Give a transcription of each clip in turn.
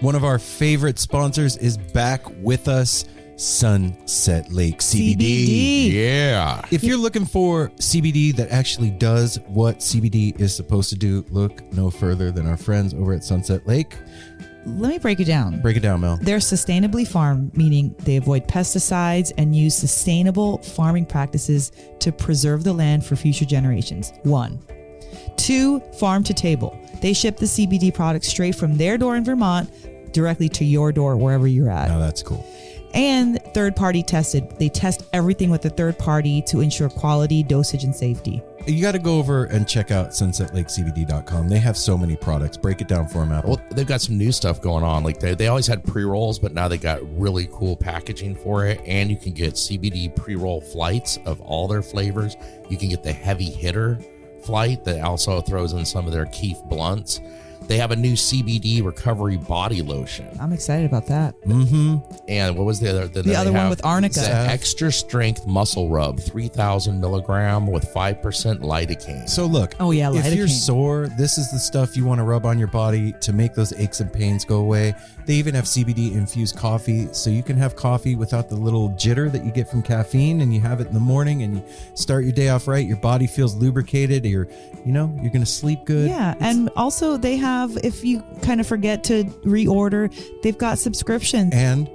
One of our favorite sponsors is back with us, Sunset Lake CBD. Yeah. If you're looking for CBD that actually does what CBD is supposed to do, look no further than our friends over at Sunset Lake. Let me break it down. Break it down, Mel. They're sustainably farmed, meaning they avoid pesticides and use sustainable farming practices to preserve the land for future generations. 1. 2, farm to table. They ship the CBD products straight from their door in Vermont directly to your door wherever you're at. Now that's cool. And third party tested. They test everything with a third party to ensure quality, dosage, and safety. You got to go over and check out sunsetlakecbd.com. They have so many products. Break it down for them, Apple. Well, they've got some new stuff going on. Like they always had pre-rolls, but now they got really cool packaging for it. And you can get CBD pre-roll flights of all their flavors. You can get the heavy hitter flight that also throws in some of their Keef blunts. They have a new CBD recovery body lotion. I'm excited about that. Mm-hmm. And what was the other? The other one with arnica. The extra strength muscle rub, 3,000 milligram with 5% lidocaine. So look, Oh, yeah, if you're lidocaine. sore, this is the stuff you want to rub on your body to make those aches and pains go away. They even have CBD infused coffee, so you can have coffee without the little jitter that you get from caffeine, and you have it in the morning and you start your day off right. Your body feels lubricated. You're going to sleep good. Yeah, and also they have, if you kind of forget to reorder, they've got subscriptions. And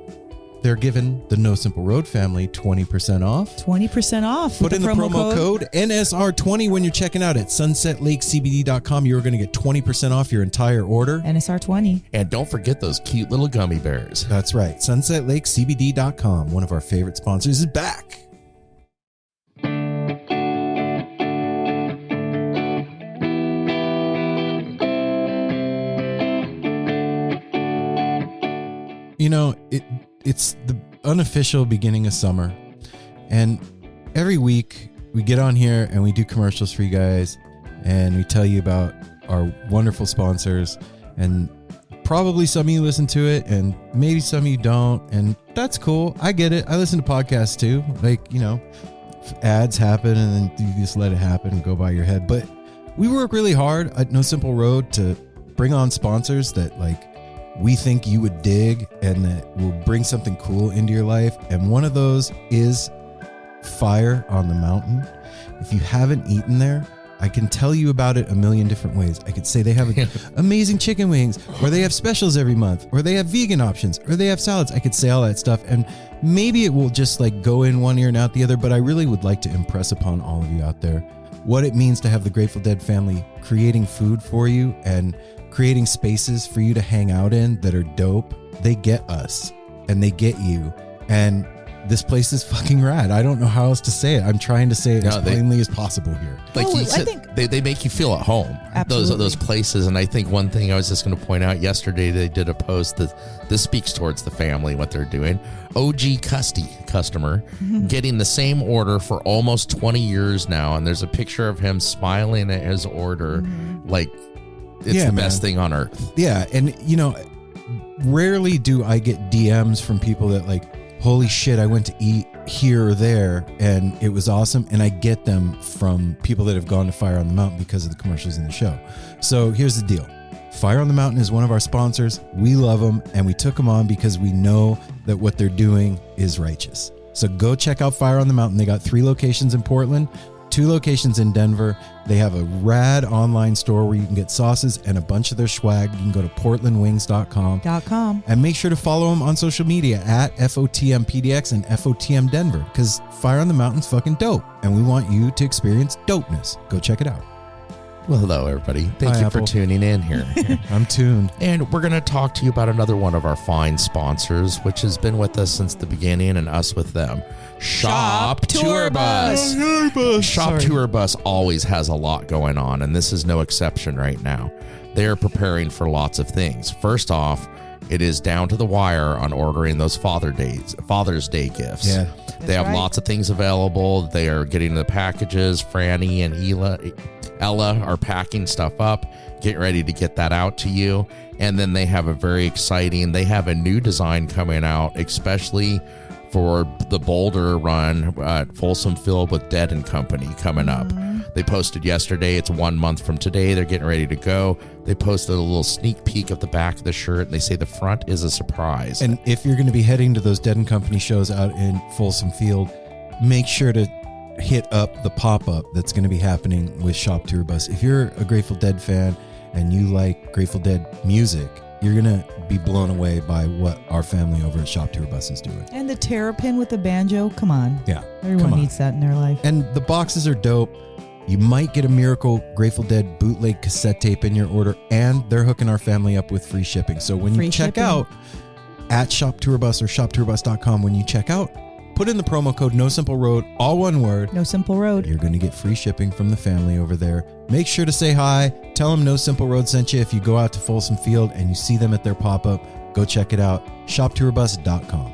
they're giving the No Simple Road family 20% off. 20% off. Put with in the promo code NSR20 when you're checking out at sunsetlakecbd.com. You're going to get 20% off your entire order. NSR20. And don't forget those cute little gummy bears. That's right. sunsetlakecbd.com, one of our favorite sponsors, is back. You know, it's the unofficial beginning of summer, and every week we get on here and we do commercials for you guys, and we tell you about our wonderful sponsors, and probably some of you listen to it and maybe some of you don't, and that's cool. I get it. I listen to podcasts too. Like, ads happen and then you just let it happen and go by your head. But we work really hard at No Simple Road to bring on sponsors that we think you would dig and that will bring something cool into your life. And one of those is Fire on the Mountain. If you haven't eaten there, I can tell you about it a million different ways. I could say they have amazing chicken wings, or they have specials every month, or they have vegan options, or they have salads. I could say all that stuff, and maybe it will just go in one ear and out the other, but I really would like to impress upon all of you out there what it means to have the Grateful Dead family creating food for you and creating spaces for you to hang out in that are dope. They get us and they get you. And this place is fucking rad. I don't know how else to say it. I'm trying to say it as plainly as possible here. Like Oh, you said, I think- they make you feel at home. Absolutely. Those places. And I think one thing I was just going to point out yesterday, they did a post that this speaks towards the family, what they're doing. OG customer getting the same order for almost 20 years now. And there's a picture of him smiling at his order like it's the best thing on earth. Yeah. And, rarely do I get DMs from people that holy shit, I went to eat here or there and it was awesome. And I get them from people that have gone to Fire on the Mountain because of the commercials in the show. So here's the deal. Fire on the Mountain is one of our sponsors. We love them, and we took them on because we know that what they're doing is righteous. So go check out Fire on the Mountain. They got 3 locations in Portland, 2 locations in Denver. They have a rad online store where you can get sauces and a bunch of their swag. You can go to portlandwings.com. And make sure to follow them on social media at FOTMPDX and FOTM Denver, because Fire on the Mountain's fucking dope, and we want you to experience dopeness. Go check it out. Well, hello, everybody. Thank Hi, you Apple. for tuning in here. I'm tuned. And we're going to talk to you about another one of our fine sponsors, which has been with us since the beginning and us with them. Shop Tour Bus. Shop Tour Bus always has a lot going on, and this is no exception right now. They are preparing for lots of things. First off, it is down to the wire on ordering those Father's Day gifts. Yeah. They have lots of things available. They are getting the packages. Franny and Ella are packing stuff up, getting ready to get that out to you. And then they have they have a new design coming out, especially for the Boulder run at Folsom Field with Dead and Company coming up. They posted yesterday. It's 1 month from today. They're getting ready to go. They posted a little sneak peek of the back of the shirt, and they say the front is a surprise. And if you're going to be heading to those Dead & Company shows out in Folsom Field, make sure to hit up the pop-up that's going to be happening with Shop Tour Bus. If you're a Grateful Dead fan and you like Grateful Dead music, you're going to be blown away by what our family over at Shop Tour Bus is doing. And the terrapin with the banjo, come on. Yeah. Everyone needs that in their life. And the boxes are dope. You might get a Miracle Grateful Dead bootleg cassette tape in your order, and they're hooking our family up with free shipping. So when you check out at Shop Tour Bus or shoptourbus.com, when you check out, put in the promo code No Simple Road, all one word. No Simple Road. You're going to get free shipping from the family over there. Make sure to say hi. Tell them No Simple Road sent you. If you go out to Folsom Field and you see them at their pop-up, go check it out. shoptourbus.com.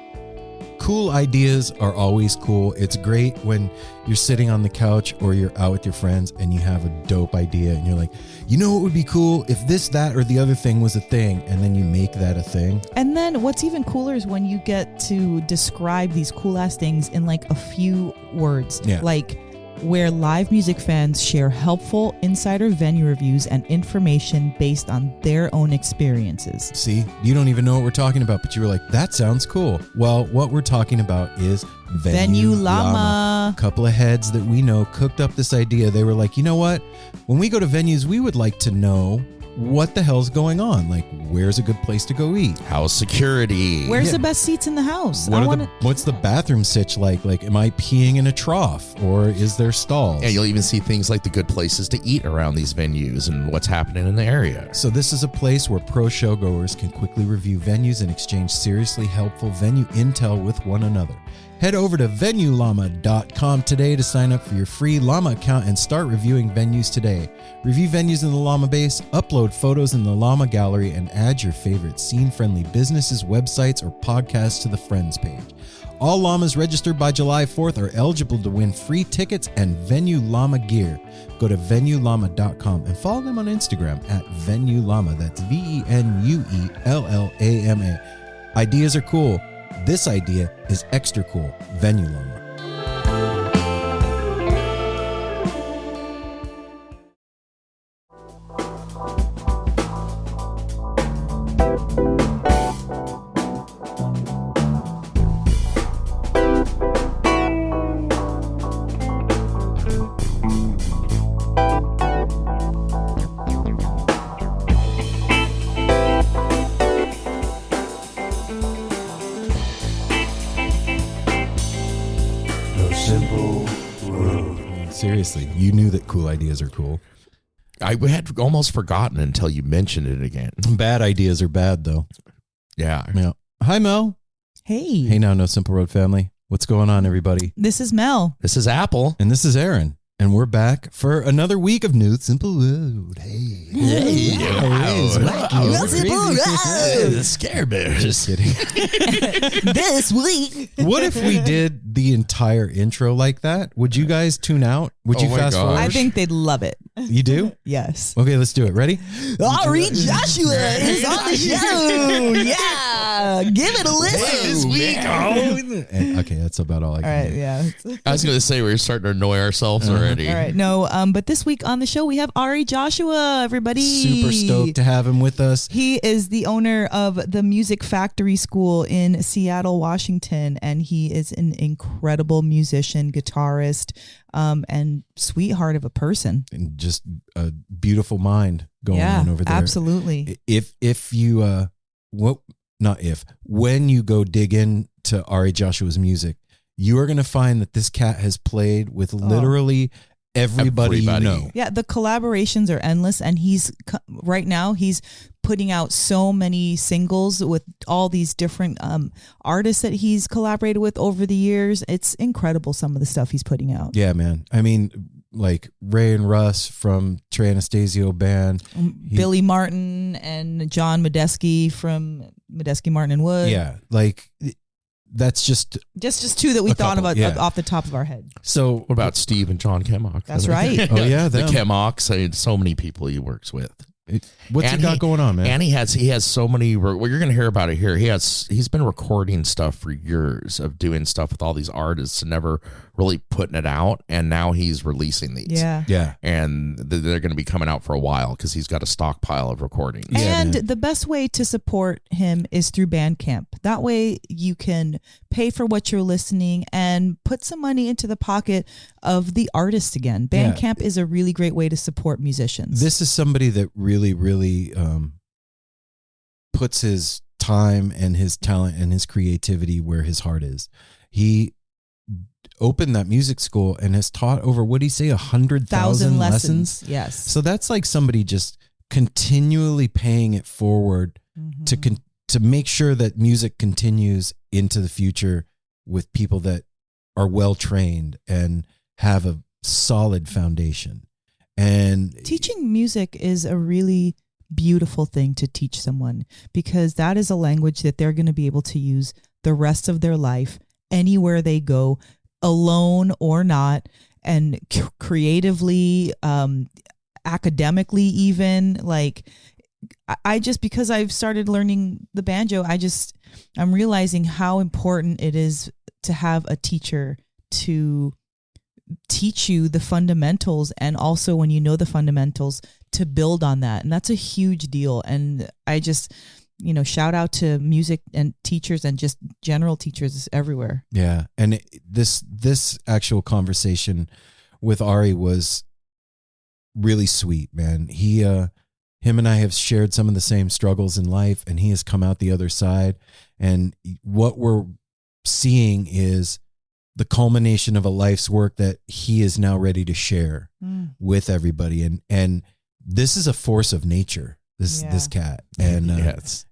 Cool ideas are always cool. It's great when you're sitting on the couch or you're out with your friends and you have a dope idea and you're like, you know what would be cool if this, that, or the other thing was a thing, and then you make that a thing. And then what's even cooler is when you get to describe these cool ass things in like a few words. Yeah. Like where live music fans share helpful insider venue reviews and information based on their own experiences. See, you don't even know what we're talking about, but you were like, that sounds cool. Well, what we're talking about is Venue Llama. A couple of heads that we know cooked up this idea. They were like, you know what? When we go to venues, we would like to know what the hell's going on. Like, where's a good place to go eat? How's security? Where's the best seats in the house? What's the bathroom sitch like? Like, am I peeing in a trough or is there stalls? Yeah, you'll even see things like the good places to eat around these venues and what's happening in the area. So this is a place where pro showgoers can quickly review venues and exchange seriously helpful venue intel with one another. Head over to venuellama.com today to sign up for your free Llama account and start reviewing venues today. Review venues in the Llama base, upload photos in the Llama gallery, and add your favorite scene-friendly businesses, websites, or podcasts to the Friends page. All Llamas registered by July 4th are eligible to win free tickets and Venue Llama gear. Go to venuellama.com and follow them on Instagram at Venue Llama. That's VENUELLAMA. Ideas are cool. This idea is extra cool. Venue Llama. Seriously, you knew that cool ideas are cool. I had almost forgotten until you mentioned it again. Bad ideas are bad, though. Yeah. Hi, Mel. Hey. Hey now, No Simple Road family. What's going on, everybody? This is Mel. This is Apple. And this is Aaron. And we're back for another week of No Simple Road. Hey. No Simple Road. The Scare Bears. Just kidding. This week. What if we did the entire intro like that? Would you guys tune out? Would you fast forward? I think they'd love it. You do? Yes. Okay, let's do it. Ready? Ari Joshua is on the show. Yeah. Give it a listen. This week. Okay, that's about all I can All right, do. yeah. I was going to say we're starting to annoy ourselves already. All right, no, but this week on the show we have Ari Joshua, everybody. Super stoked to have him with us. He is the owner of the Music Factory School in Seattle, Washington, and he is an incredible musician, guitarist, and sweetheart of a person. And just a beautiful mind going on over there. Absolutely. When you go dig into Ari Joshua's music, you are going to find that this cat has played with literally everybody you know. Yeah, the collaborations are endless, and right now he's putting out so many singles with all these different artists that he's collaborated with over the years. It's incredible, some of the stuff he's putting out. Yeah, man. I mean, like Ray and Russ from Trey Anastasio Band. Billy Martin and John Medeski from Medeski, Martin and Wood. Yeah, like that's just two that we thought couple, about off the top of our head. So what about Steve and John Kemmock? That's right. Oh yeah, the Kemmocks. I mean, so many people he works with. What's he got going on, man? And he has so many. Well, you're going to hear about it here. He's been recording stuff for years of doing stuff with all these artists and never really putting it out. And now he's releasing these. Yeah. And they're going to be coming out for a while because he's got a stockpile of recordings. And the best way to support him is through Bandcamp. That way you can pay for what you're listening and put some money into the pocket of the artist again. Bandcamp is a really great way to support musicians. This is somebody that really, really puts his time and his talent and his creativity where his heart is. He opened that music school and has taught over, what do you say, 100,000 lessons? Yes. So that's like somebody just continually paying it forward to make sure that music continues into the future with people that are well trained and have a solid foundation. And teaching music is a really beautiful thing to teach someone, because that is a language that they're going to be able to use the rest of their life anywhere they go, alone or not, and creatively, academically, even. Like, I just, because I've started learning the banjo, I'm realizing how important it is to have a teacher to teach you the fundamentals, and also, when you know the fundamentals, to build on that. And that's a huge deal. And I just, shout out to music and teachers and just general teachers everywhere. Yeah. And this actual conversation with Ari was really sweet, man. Him and I have shared some of the same struggles in life, and he has come out the other side. And what we're seeing is the culmination of a life's work that he is now ready to share with everybody. And this is a force of nature, this cat. And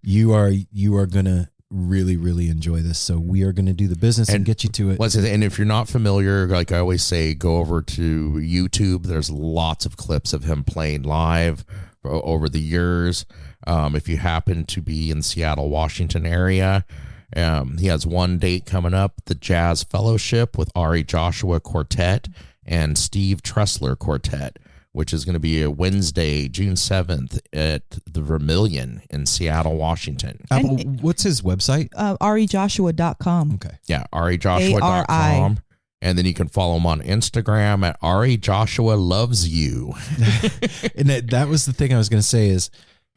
you are going to really, really enjoy this. So we are going to do the business and get you to it. And if you're not familiar, like I always say, go over to YouTube. There's lots of clips of him playing live over the years. If you happen to be in Seattle, Washington area, he has one date coming up, the Jazz Fellowship with Ari Joshua Quartet and Steve Tressler Quartet, which is going to be a Wednesday, June 7th at the Vermilion in Seattle, Washington. What's his website? arijoshua.com. Okay. Yeah, arijoshua.com. And then you can follow him on Instagram at Ari Joshua Loves You. And that was the thing I was going to say is,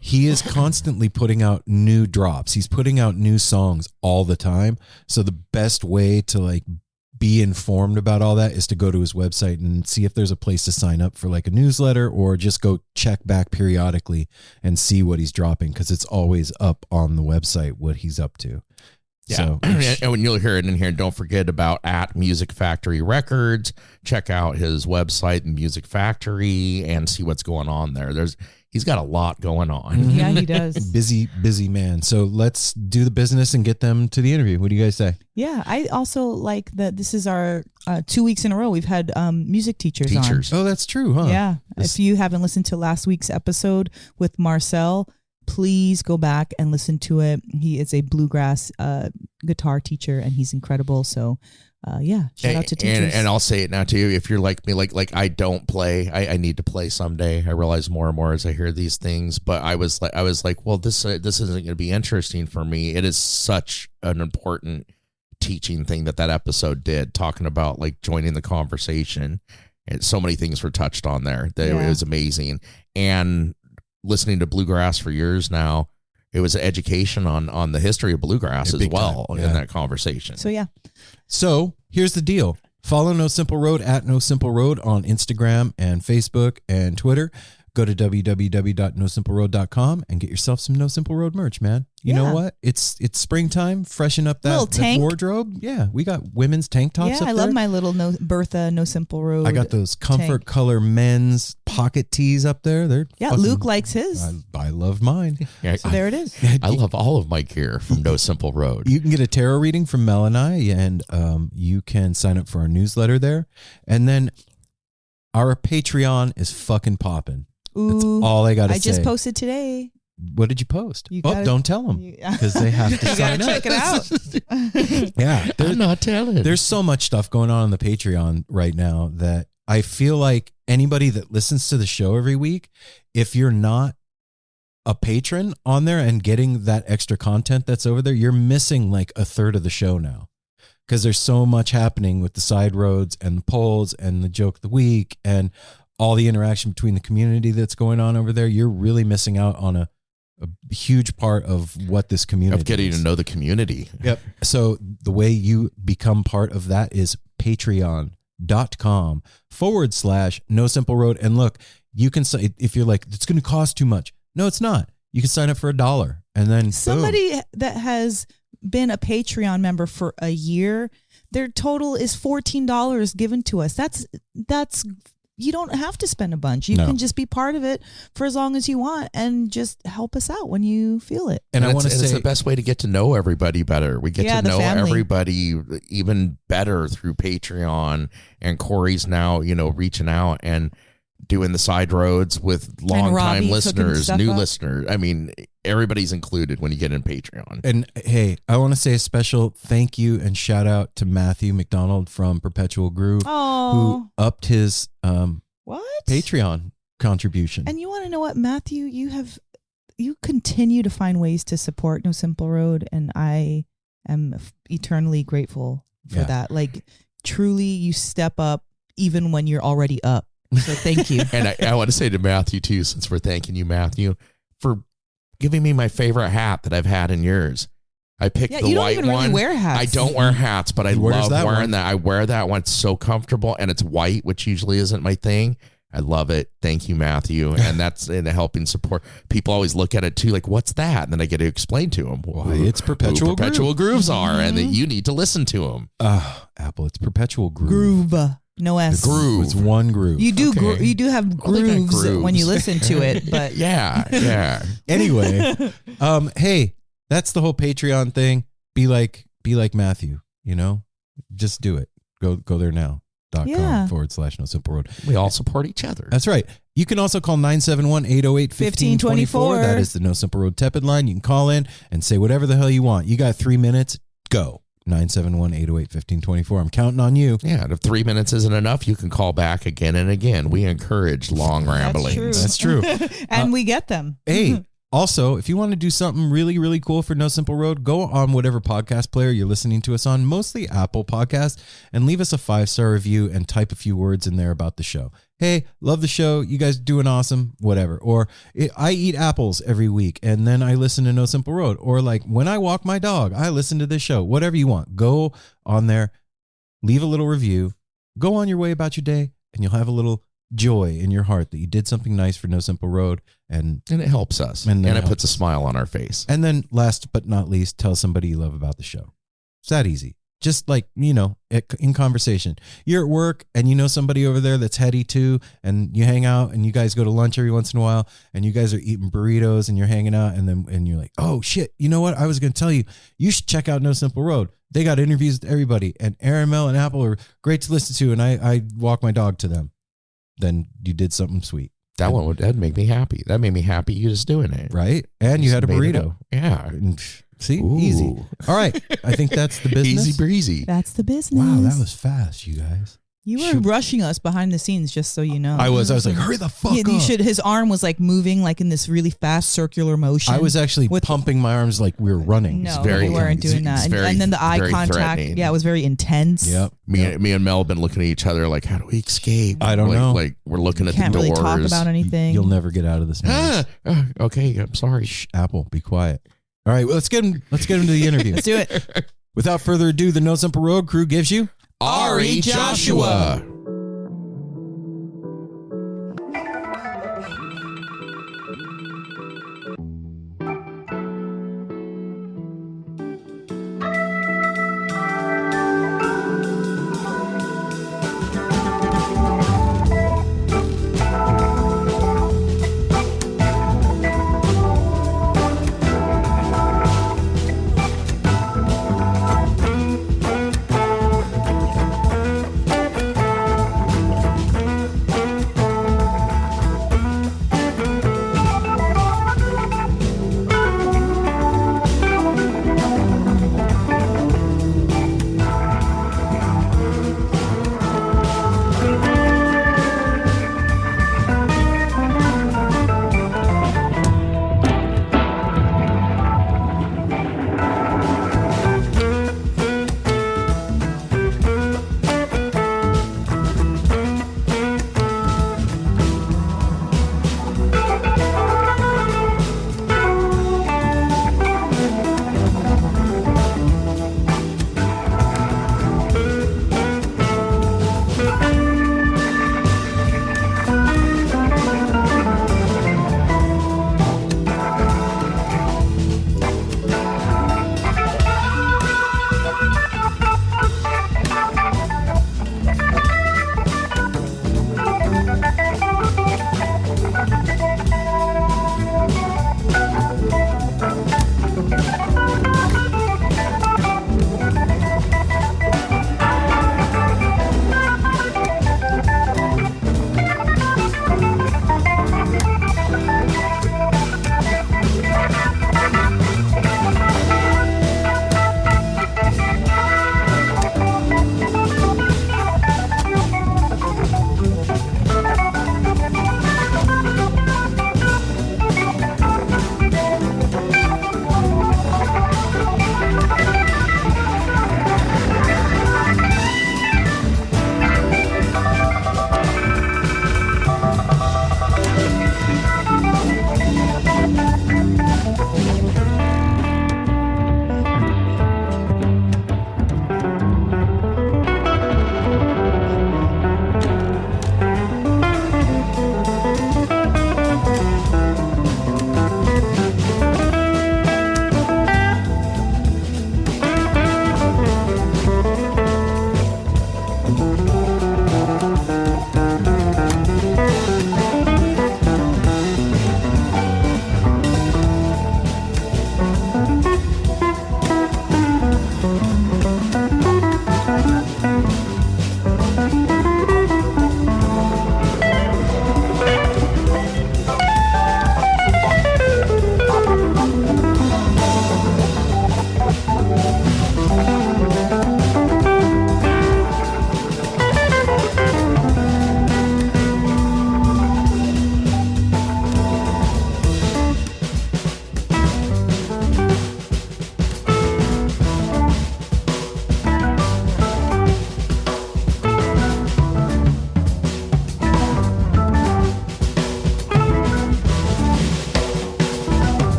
he is constantly putting out new drops. He's putting out new songs all the time. So the best way to be informed about all that is to go to his website and see if there's a place to sign up for a newsletter, or just go check back periodically and see what he's dropping, because it's always up on the website what he's up to. Yeah. So, and when you'll hear it in here, don't forget about at Music Factory Records. Check out his website, Music Factory, and see what's going on there. He's got a lot going on. Yeah, he does. Busy man. So let's do the business and get them to the interview. What do you guys say? Yeah, I also like that this is our 2 weeks in a row we've had music teachers on. Oh, that's true, huh? Yeah. If you haven't listened to last week's episode with Marcel, please go back and listen to it. He is a bluegrass guitar teacher, and he's incredible. So shout out to teachers. And I'll say it now too. If you're like me, like I don't play, I need to play someday. I realize more and more as I hear these things. But I was like, well, this isn't going to be interesting for me. It is such an important teaching thing that episode did, talking about joining the conversation. And so many things were touched on there. It was amazing. And listening to bluegrass for years now, it was education on the history of bluegrass as well in that conversation. So here's the deal. Follow No Simple Road at No Simple Road on Instagram and Facebook and Twitter. Go to www.nosimpleroad.com and get yourself some No Simple Road merch, man. You know what? It's springtime. Freshen up that wardrobe. Yeah, we got women's tank tops up there. I love my little Bertha No Simple Road. I got those comfort color men's pocket tees up there. Luke likes his. I love mine. So there it is. I love all of my gear from No Simple Road. You can get a tarot reading from Mel and I, and you can sign up for our newsletter there. And then our Patreon is fucking popping. That's all I got to say. I just posted today. What did you post? Don't tell them, because they have to sign up. Check it out. Yeah, I'm not telling. There's so much stuff going on the Patreon right now that I feel like anybody that listens to the show every week, if you're not a patron on there and getting that extra content that's over there, you're missing like a third of the show now. Because there's so much happening with the side roads and the polls and the joke of the week and all the interaction between the community that's going on over there. You're really missing out on a huge part of what this community of getting is. to know the community. Yep. So the way you become part of that is patreon.com/No Simple Road. And look, you can say, if you're like, it's going to cost too much. No, it's not. You can sign up for $1 and then somebody boom. that has been a Patreon member for a year, their total is $14 given to us. That's you don't have to spend a bunch. You can just be part of it for as long as you want and just help us out when you feel it. And I want to say it's the best way to get to know everybody better. We get to know everybody even better through Patreon, and Corey's now, reaching out and doing the side roads with longtime listeners, new listeners. I mean, everybody's included when you get in Patreon. And hey, I want to say a special thank you and shout out to Matthew McDonald from Perpetual Groove, who upped his Patreon contribution. And you want to know what, Matthew? You continue to find ways to support No Simple Road, and I am eternally grateful for that. Like, truly, you step up even when you're already up. So thank you. And I want to say to Matthew too, since we're thanking you, Matthew, for giving me my favorite hat that I've had in years. I picked the white one. Really wear hats. I don't wear hats, but I love wearing that. I wear that one. It's so comfortable, and it's white, which usually isn't my thing. I love it. Thank you, Matthew. And that's in helping support. People always look at it too, like, what's that? And then I get to explain to them why it's Perpetual Grooves are, and that you need to listen to them. Apple, it's Perpetual Groove. No S. The groove. It's one groove. You do you do have grooves when you listen to it, but yeah. Anyway, hey, that's the whole Patreon thing. Be like Matthew, just do it. Go there now. .com/No Simple Road. We all support each other. That's right. You can also call 971-808-1524. That is the No Simple Road tepid line. You can call in and say whatever the hell you want. You got 3 minutes. Go. 971-808-1524. I'm counting on you. Yeah, and if 3 minutes isn't enough, you can call back again and again. We encourage long ramblings. That's true. And we get them. Hey, also, if you want to do something really, really cool for No Simple Road, go on whatever podcast player you're listening to us on, mostly Apple Podcasts, and leave us a 5-star review and type a few words in there about the show. Hey, love the show. You guys doing awesome, whatever. Or I eat apples every week and then I listen to No Simple Road. Or like when I walk my dog, I listen to this show. Whatever you want. Go on there, leave a little review, go on your way about your day, and you'll have a little joy in your heart that you did something nice for No Simple Road. And it helps us. And it puts a smile on our face. And then last but not least, tell somebody you love about the show. It's that easy. Just like, in conversation. You're at work and you know somebody over there that's heady too, and you hang out and you guys go to lunch every once in a while and you guys are eating burritos and you're hanging out and you're like, oh shit, you know what? I was going to tell you, you should check out No Simple Road. They got interviews with everybody, and Aaron, Mel, and Apple are great to listen to, and I walk my dog to them. Then you did something sweet. That'd make me happy. That made me happy you just doing it. Right? And you had a burrito. Yeah. See? Ooh. Easy. All right. I think that's the business. Easy breezy. That's the business. Wow, that was fast, you guys. You were rushing us behind the scenes, just so you know. I was like, hurry the fuck up. His arm was like moving like in this really fast circular motion. I was actually pumping my arms like we were running. No, we weren't doing that. And then the eye contact, it was very intense. Yep. Me and Mel have been looking at each other like, how do we escape? I don't know. Like we're looking at the doors. Can't really talk about anything. You'll never get out of this noise. Okay, I'm sorry. Shh, Apple, be quiet. All right, well, let's get into the interview. Let's do it. Without further ado, the No Simple Road crew gives you Ari Joshua.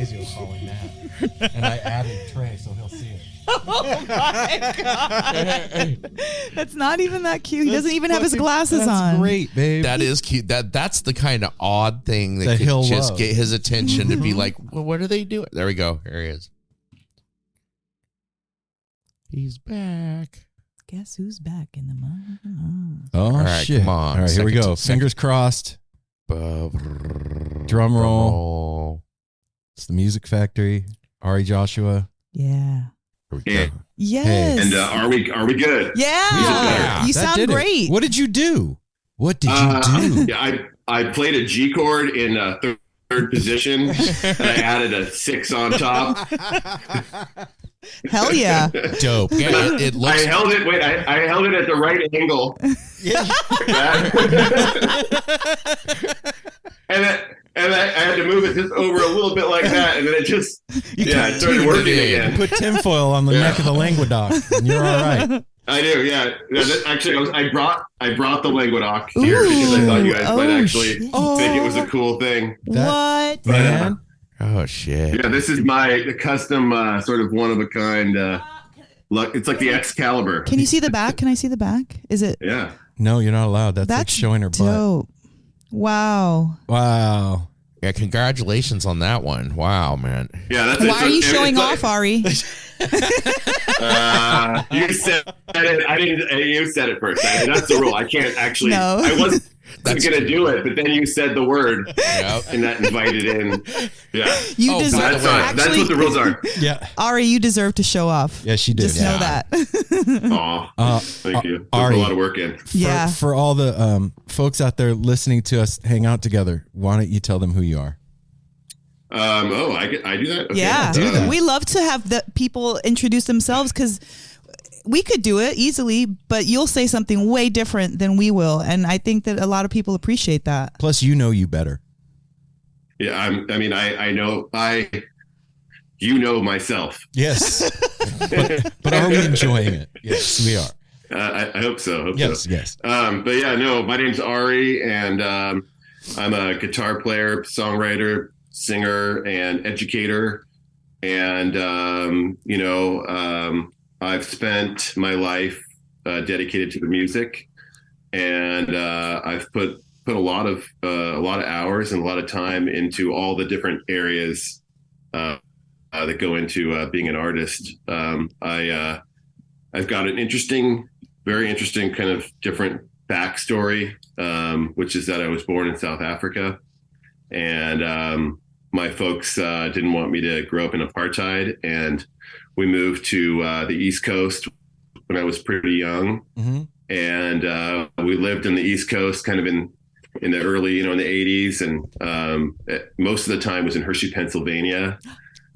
Anastasio calling that. And I added Trey, so he'll see it. Oh my God. That's not even that cute. He doesn't even have his glasses on. That's great, babe. That is cute. That's the kind of odd thing that could he'll just love. get his attention to be like, well, what are they doing? There we go. Here he is. He's back. Guess who's back in the month? Oh, All right, shit. come on. All right, here we go. Second- Fingers crossed. Drum roll. It's the Music Factory. Ari Joshua. Yeah. Here we go. Yes. And are we good? Yeah. You That sound did it. great. What did you do? What did you do? Yeah, I played a G chord in third position. And I added a 6 on top. Hell yeah. Dope. Yeah, it looks. I held it. Wait, I held it at the right angle. And I had to move it just over a little bit like that, and then it just it started working again. Put tinfoil on the neck of the Languedoc, and you're all right. I do, yeah. Actually, I brought the Languedoc here because I thought you guys might actually think it was a cool thing. What? Man. Oh shit. Yeah, this is my custom sort of one of a kind. It's like the Excalibur. Can you see the back? Can I see the back? Is it? Yeah. No, you're not allowed. That's like showing her butt. Dope. Wow. Wow. Yeah, congratulations on that one. Wow, man. Yeah, that's Why are you showing off, Ari? You said it. I didn't. You said it first. That's the rule. I can't actually. No. I wasn't going to do it, but then you said the word, Yep. and that invited in. Yeah. You Oh, deserve. by the way, That's what the rules are. Yeah. Ari, you deserve to show off. Yeah, she did. Just know that. Aw, thank you. Put Ari, a lot of work in. Yeah. For all the folks out there listening to us hang out together, why don't you tell them who you are? I do that. Okay. Yeah. Do that. We love to have the people introduce themselves because we could do it easily, but you'll say something way different than we will. And I think that a lot of people appreciate that. Plus, you know you better. Yeah. I know. You know myself. Yes. but are we enjoying it? Yes, we are. I hope so. Yes. But yeah, no, my name's Ari, and I'm a guitar player, songwriter, singer, and educator. And, I've spent my life dedicated to the music, and I've put a lot of hours and a lot of time into all the different areas that go into being an artist. I've got an very interesting kind of different backstory, which is that I was born in South Africa, and my folks didn't want me to grow up in apartheid, and we moved to the East Coast when I was pretty young, and we lived in the East Coast kind of in the early, in the 80s, and most of the time was in Hershey, Pennsylvania.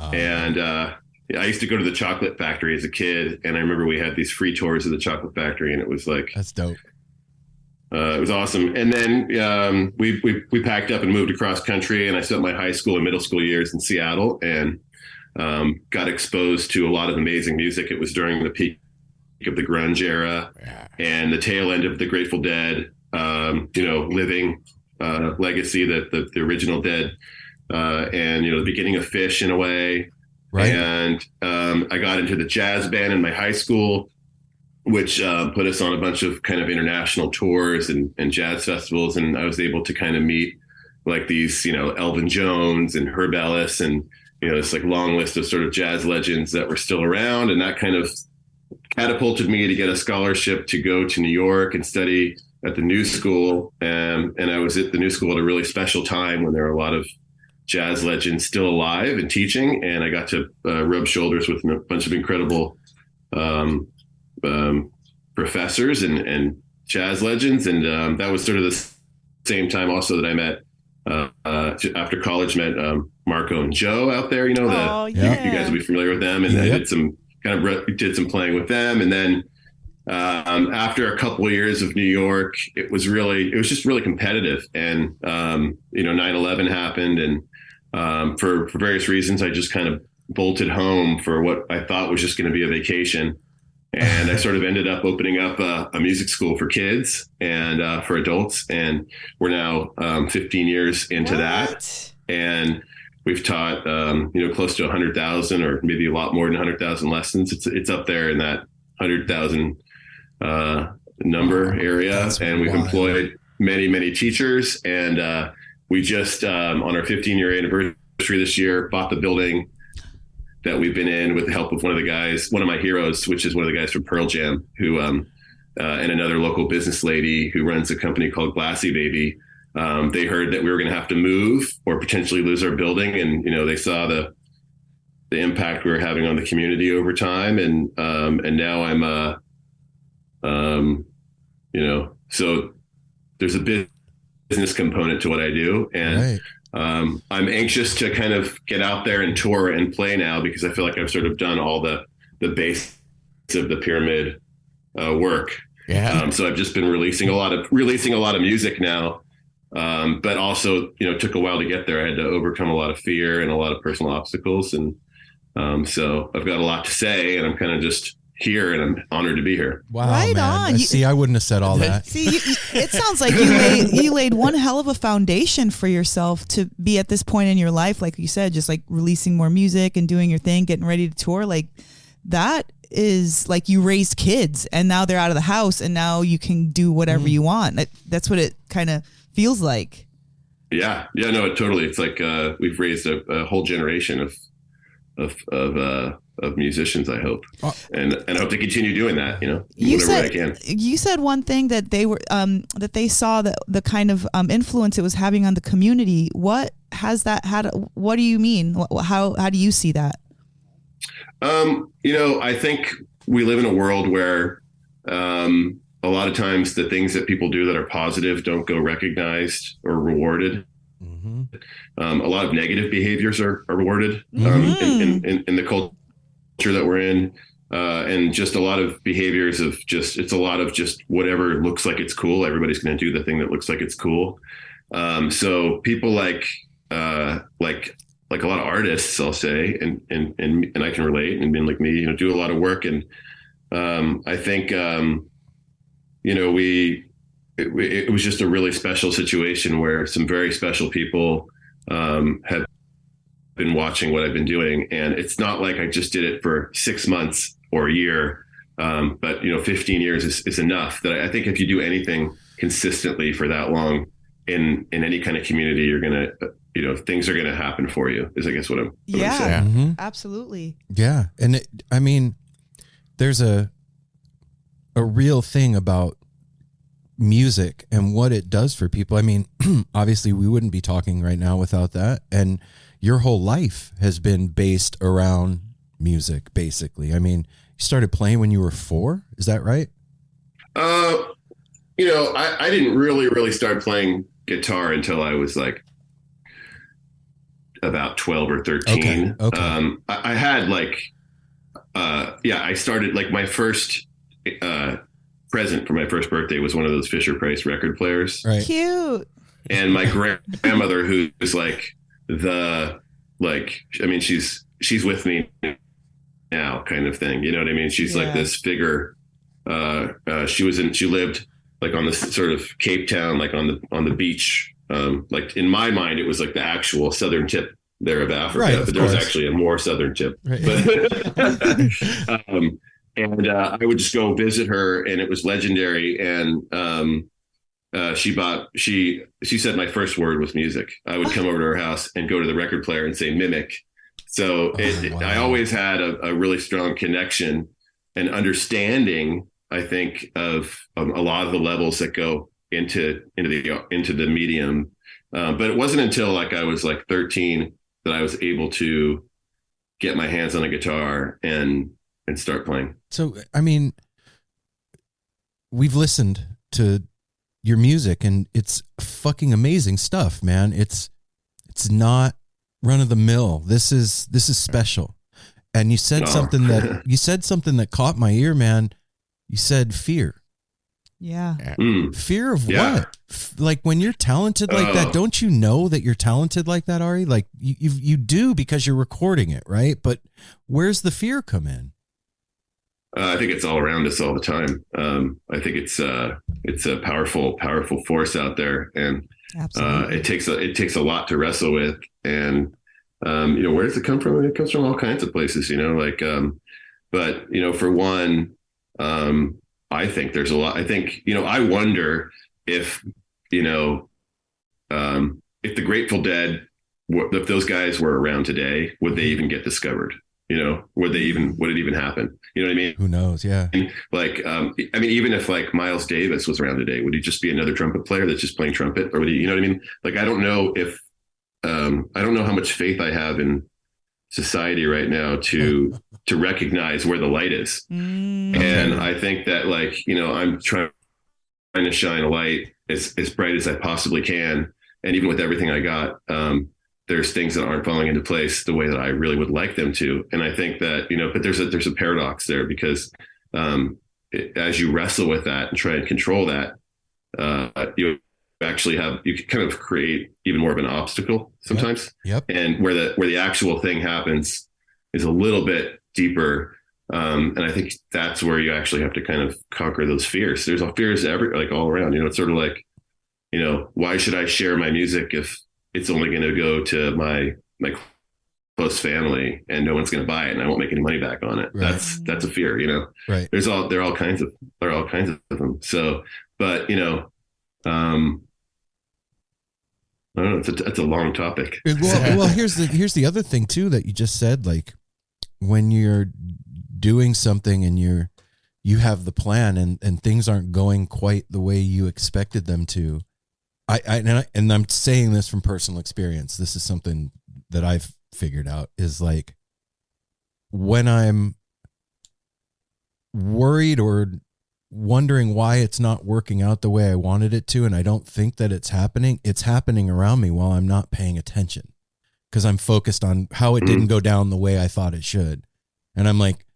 And I used to go to the chocolate factory as a kid, and I remember we had these free tours of the chocolate factory, and it was like, That's dope. it was awesome. And then we packed up and moved across country, and I spent my high school and middle school years in Seattle, and got exposed to a lot of amazing music. It was during the peak of the grunge era and the tail end of the Grateful Dead, living legacy that the original Dead, and the beginning of Fish in a way. Right. And I got into the jazz band in my high school, which put us on a bunch of kind of international tours and jazz festivals. And I was able to kind of meet like these, Elvin Jones and Herb Ellis, and this like long list of sort of jazz legends that were still around. And that kind of catapulted me to get a scholarship to go to New York and study at the New School. And I was at the New School at a really special time when there were a lot of jazz legends still alive and teaching. And I got to rub shoulders with a bunch of incredible professors and jazz legends. And that was sort of the same time also that I met, after college, met Marco and Joe out there, you guys will be familiar with them. And I did some playing with them. And then after a couple of years of New York, it was just really competitive. And, 9/11 happened. And for various reasons, I just kind of bolted home for what I thought was just going to be a vacation. And I sort of ended up opening up a music school for kids and for adults. And we're now 15 years into that. And we've taught, close to 100,000 or maybe a lot more than 100,000 lessons. It's up there in that 100,000 number area. And we've employed many, many teachers. And we just, on our 15-year anniversary this year, bought the building that we've been in with the help of one of my heroes, which is one of the guys from Pearl Jam, who, and another local business lady who runs a company called Glassy Baby. They heard that we were going to have to move or potentially lose our building. And, they saw the impact we were having on the community over time. And now I'm, so there's a business component to what I do. And I'm anxious to kind of get out there and tour and play now, because I feel like I've sort of done all the base of the pyramid work. Yeah. So I've just been releasing a lot of music now. But also, took a while to get there. I had to overcome a lot of fear and a lot of personal obstacles. And so I've got a lot to say, and I'm kind of just here, and I'm honored to be here. Wow, right man. On. See, I wouldn't have said all that. See, it sounds like you laid one hell of a foundation for yourself to be at this point in your life. Like you said, just like releasing more music and doing your thing, getting ready to tour. Like that is like you raised kids, and now they're out of the house, and now you can do whatever you want. That's what it kind of feels like. Yeah, no, totally. It's like we've raised a whole generation of musicians, I hope, and I hope to continue doing that. Whenever I can. You said one thing that they were that they saw the kind of influence it was having on the community. What has that had? What do you mean? How do you see that? I think we live in a world where a lot of times the things that people do that are positive don't go recognized or rewarded. Mm-hmm. A lot of negative behaviors are rewarded in the culture that we're in, and just a lot of behaviors of it's a lot of just whatever looks like it's cool. Everybody's going to do the thing that looks like it's cool. So people like a lot of artists, I'll say, and I can relate, and being like me, do a lot of work. And I think, it was just a really special situation where some very special people have been watching what I've been doing. And it's not like I just did it for 6 months or a year, but 15 years is enough. That I think if you do anything consistently for that long in any kind of community, you're going to, things are going to happen for you, is I guess what I'm saying. Mm-hmm. Absolutely. Yeah. And there's a real thing about music and what it does for people. I mean, obviously we wouldn't be talking right now without that. And your whole life has been based around music, basically. I mean, you started playing when you were 4. Is that right? I didn't really start playing guitar until I was like about 12 or 13. Okay. I had I started like my first present for my first birthday was one of those Fisher-Price record players. Right. Cute. And my grandmother, who's she's with me now kind of thing. You know what I mean? She's like this figure. She lived like on this sort of Cape Town, like on the beach. Like in my mind, it was like the actual southern tip there of Africa, right, but there was actually a more southern tip. Right. But, and I would just go visit her, and it was legendary. And she said my first word was music. I would come over to her house and go to the record player and say mimic. So I always had a really strong connection and understanding, I think, of a lot of the levels that go into the medium. But it wasn't until like I was like 13 that I was able to get my hands on a guitar and start playing. So, I mean, we've listened to your music and it's fucking amazing stuff, man. It's not run of the mill. This is special. And you said something that caught my ear, man. You said fear. Yeah. Fear of what? Like when you're talented like that, don't you know that you're talented like that, Ari? Like you do because you're recording it, right? But where's the fear come in? I think it's all around us all the time. I think it's a powerful force out there, and it takes a lot to wrestle with. And Where does it come from? It comes from all kinds of places, like, but, for one, I think there's a lot. I think, I wonder if, if the Grateful Dead, if those guys were around today, would they even get discovered? Would it even happen? You know what I mean? Who knows? Yeah. Like, even if like Miles Davis was around today, would he just be another trumpet player that's just playing trumpet, or would he, you know what I mean? Like, I don't know if, I don't know how much faith I have in society right now to recognize where the light is. And I think that, like, I'm trying to shine a light as bright as I possibly can. And even with everything I got, there's things that aren't falling into place the way that I really would like them to. And I think that, but there's a paradox there, because as you wrestle with that and try and control that, you kind of create even more of an obstacle sometimes. Yep. And where the actual thing happens is a little bit deeper. And I think that's where you actually have to kind of conquer those fears. There's fears all around, it's sort of like, why should I share my music if it's only going to go to my close family and no one's going to buy it and I won't make any money back on it. Right. That's a fear, Right. There are all kinds of them. So, but, I don't know. It's a long topic. Well, here's the other thing too that you just said. Like, when you're doing something and you have the plan and things aren't going quite the way you expected them to. And I'm saying this from personal experience. This is something that I've figured out, is like, when I'm worried or wondering why it's not working out the way I wanted it to, and I don't think that it's happening around me while I'm not paying attention, because I'm focused on how it didn't go down the way I thought it should. And I'm like,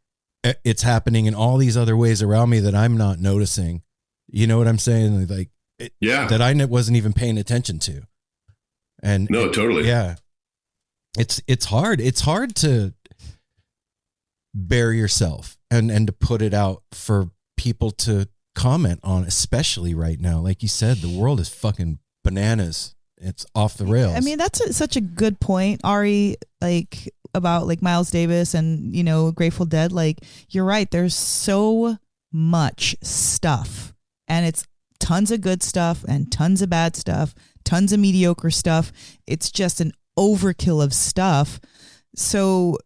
it's happening in all these other ways around me that I'm not noticing. You know what I'm saying? Like, that I wasn't even paying attention to. And no, totally. Yeah. It's hard. It's hard to bare yourself and to put it out for people to comment on, especially right now. Like you said, the world is fucking bananas. It's off the rails. I mean, that's such a good point, Ari, like, about like Miles Davis and, Grateful Dead. Like, you're right. There's so much stuff, and it's tons of good stuff and tons of bad stuff, tons of mediocre stuff. It's just an overkill of stuff. So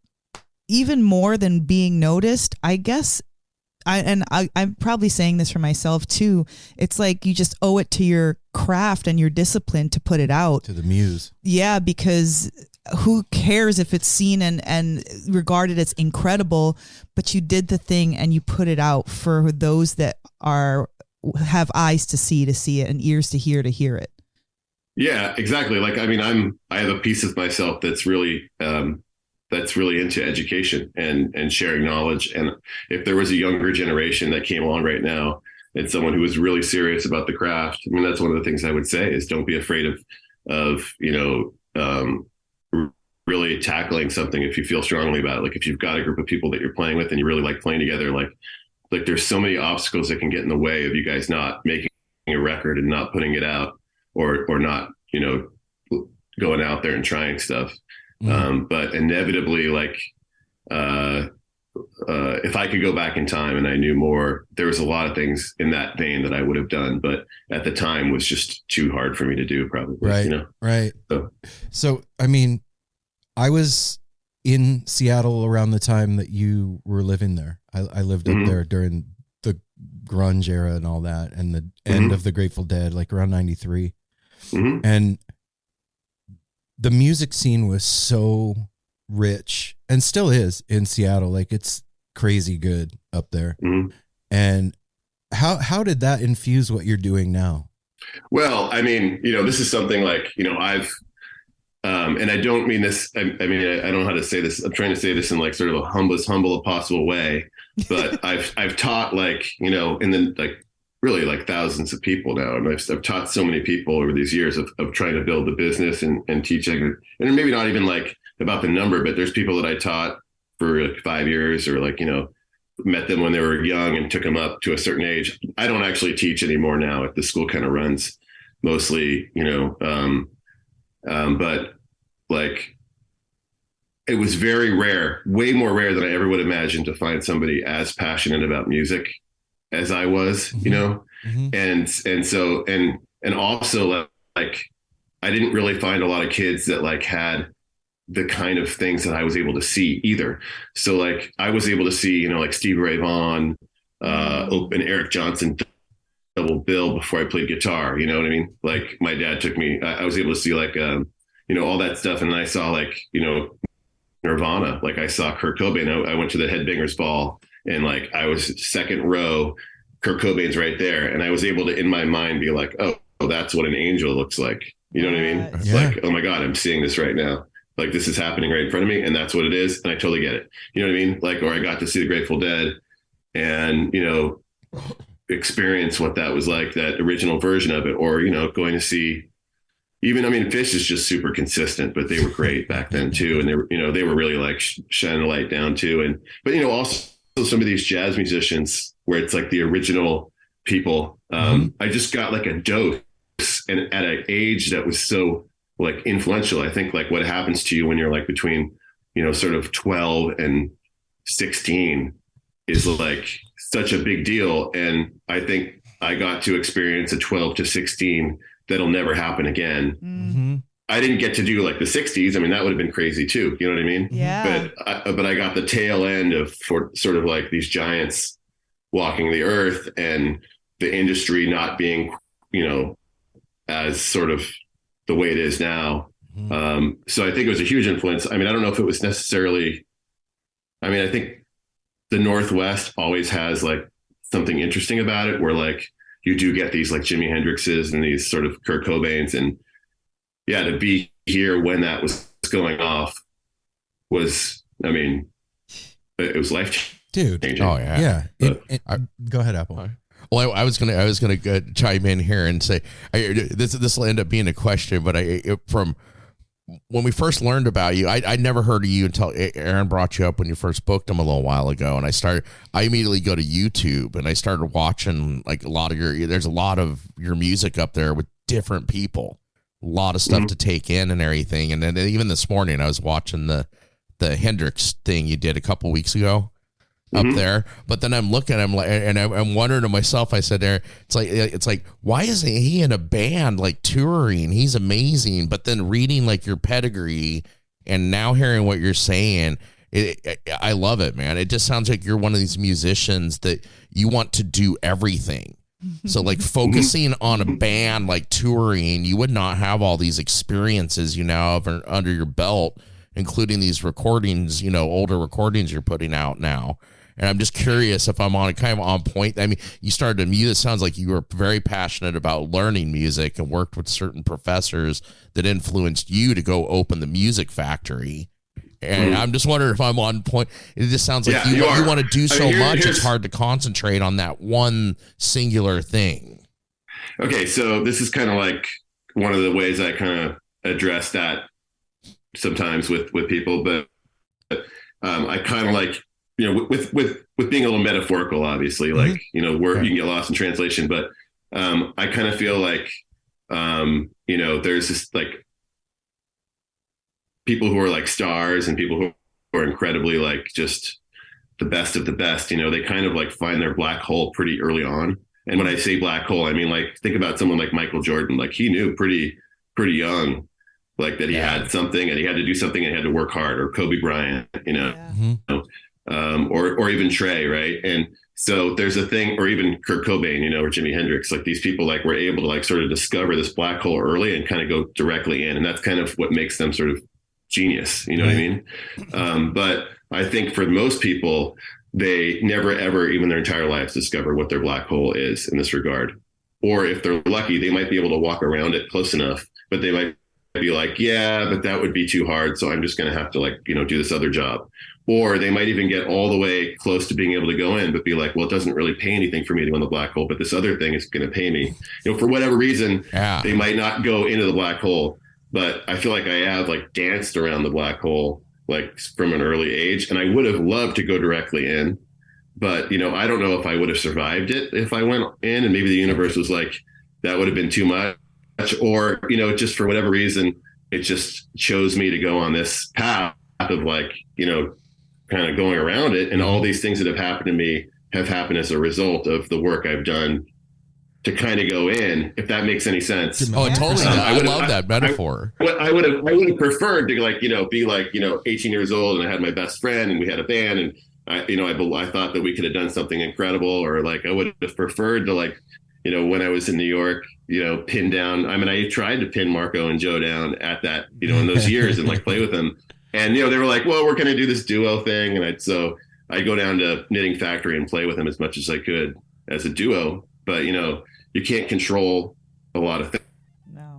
even more than being noticed, I guess, I'm probably saying this for myself too, it's like you just owe it to your craft and your discipline to put it out. To the muse. Yeah, because who cares if it's seen and regarded as incredible, but you did the thing and you put it out for those that have eyes to see it and ears to hear it. Yeah, exactly. Like, I mean, I have a piece of myself that's really into education and sharing knowledge. And if there was a younger generation that came along right now and someone who was really serious about the craft, I mean, that's one of the things I would say is don't be afraid of really tackling something if you feel strongly about it. Like, if you've got a group of people that you're playing with and you really like playing together, like there's so many obstacles that can get in the way of you guys not making a record and not putting it out or not, going out there and trying stuff. But inevitably, like, if I could go back in time and I knew more, there was a lot of things in that vein that I would have done, but at the time was just too hard for me to do, probably. Right. Right. So, I mean, I was in Seattle around the time that you were living there. I lived up there during the grunge era and all that, and the end of the Grateful Dead, like around 93. And the music scene was so rich, and still is in Seattle. Like, it's crazy good up there. And how did that infuse what you're doing now? Well, I mean, this is something like, I've, and I don't mean this, I don't know how to say this. I'm trying to say this in like sort of a humble possible way, but I've taught, like, in the, like, really like thousands of people now. And I've taught so many people over these years of trying to build the business and teaching, and maybe not even like about the number, but there's people that I taught for like 5 years, or like, met them when they were young and took them up to a certain age. I don't actually teach anymore now. The school kind of runs mostly, but like, it was very rare, way more rare than I ever would imagine to find somebody as passionate about music as I was, you know? And so, and also like, I didn't really find a lot of kids that like had the kind of things that I was able to see either. So like I was able to see, you know, like Stevie Ray Vaughan, and Eric Johnson double bill before I played guitar. You know what I mean? Like my dad took me, I was able to see like, you know, all that stuff. And I saw like, you know, Nirvana, like I saw Kurt Cobain. I went to the Headbangers Ball and like I was second row, Kurt Cobain's right there. And I was able to, in my mind, be like, oh, that's what an angel looks like. You know what I mean? It's like, oh my God, I'm seeing this right now. Like this is happening right in front of me and that's what it is. And I totally get it. You know what I mean? Like, or I got to see the Grateful Dead and, you know, experience what that was like, that original version of it, or, you know, going to see even, I mean, Fish is just super consistent, but they were great back then too. And they were, you know, they were really like shining the light down too. And, but, you know, also some of these jazz musicians where it's like the original people, I just got like a dose and at an age that was so like influential. I think like what happens to you when you're like between, you know, sort of 12 and 16 is like such a big deal. And I think I got to experience a 12 to 16 that'll never happen again. I didn't get to do like the 60s. I mean, that would have been crazy too. You know what I mean? Yeah. But I got the tail end of sort of like these giants walking the earth and the industry not being, you know, as sort of the way it is now. So I think it was a huge influence. I mean, I don't know if it was necessarily, I mean, I think the Northwest always has like something interesting about it where like you do get these like Jimi Hendrixes and these sort of Kurt Cobains, and yeah, to be here when that was going off was, I mean, it was life changing. Dude. Oh yeah. Yeah. Go ahead, Apple. Well, I was gonna chime in here and say this will end up being a question, but from when we first learned about you, I'd never heard of you until Aaron brought you up when you first booked him a little while ago, and I immediately go to YouTube and I started watching like there's a lot of your music up there with different people, a lot of stuff to take in and everything, and then even this morning I was watching the Hendrix thing you did a couple weeks ago. Up there, but then I'm looking, I'm like, and I'm wondering to myself, I said, there, it's like, why isn't he in a band like touring? He's amazing. But then reading like your pedigree and now hearing what you're saying, I love it, man. It just sounds like you're one of these musicians that you want to do everything. So like focusing on a band, like touring, you would not have all these experiences you now have under your belt, including these recordings, you know, older recordings you're putting out now. And I'm just curious if I'm kind of on point. I mean, you started to music. It sounds like you were very passionate about learning music and worked with certain professors that influenced you to go open the music factory. And I'm just wondering if I'm on point. It just sounds like you want to do so much. It's hard to concentrate on that one singular thing. Okay. So this is kind of like one of the ways I kind of address that sometimes with people, but I kind of like, you know, with being a little metaphorical, obviously, like, you know, where you can get lost in translation, but I kind of feel like, you know, there's this like people who are like stars and people who are incredibly like just the best of the best, you know, they kind of like find their black hole pretty early on. And when I say black hole, I mean, like, think about someone like Michael Jordan, like he knew pretty young, like that he had something and he had to do something and he had to work hard, or Kobe Bryant, you know, or even Trey. Right. And so there's a thing, or even Kurt Cobain, you know, or Jimi Hendrix, like these people like were able to like sort of discover this black hole early and kind of go directly in. And that's kind of what makes them sort of genius. You know what I mean? But I think for most people, they never, ever, even their entire lives, discover what their black hole is in this regard. Or if they're lucky, they might be able to walk around it close enough, but they might be like, yeah, but that would be too hard. So I'm just going to have to like, you know, do this other job. Or they might even get all the way close to being able to go in, but be like, well, it doesn't really pay anything for me to go in the black hole, but this other thing is going to pay me. You know, for whatever reason, they might not go into the black hole. But I feel like I have like danced around the black hole like from an early age, and I would have loved to go directly in. But, you know, I don't know if I would have survived it if I went in, and maybe the universe was like, that would have been too much. Or, you know, just for whatever reason, it just chose me to go on this path of like, kind of going around it. And all these things that have happened to me have happened as a result of the work I've done to kind of go in, if that makes any sense. Oh, totally. I love that metaphor. I would have preferred to like, be like, 18 years old and I had my best friend and we had a band and I thought that we could have done something incredible, or like, I would have preferred to like, when I was in New York, pin down. I mean, I tried to pin Marco and Joe down at that, in those years and like play with them. And, they were like, well, we're going to do this duo thing. And so I'd go down to Knitting Factory and play with them as much as I could as a duo. But, you can't control a lot of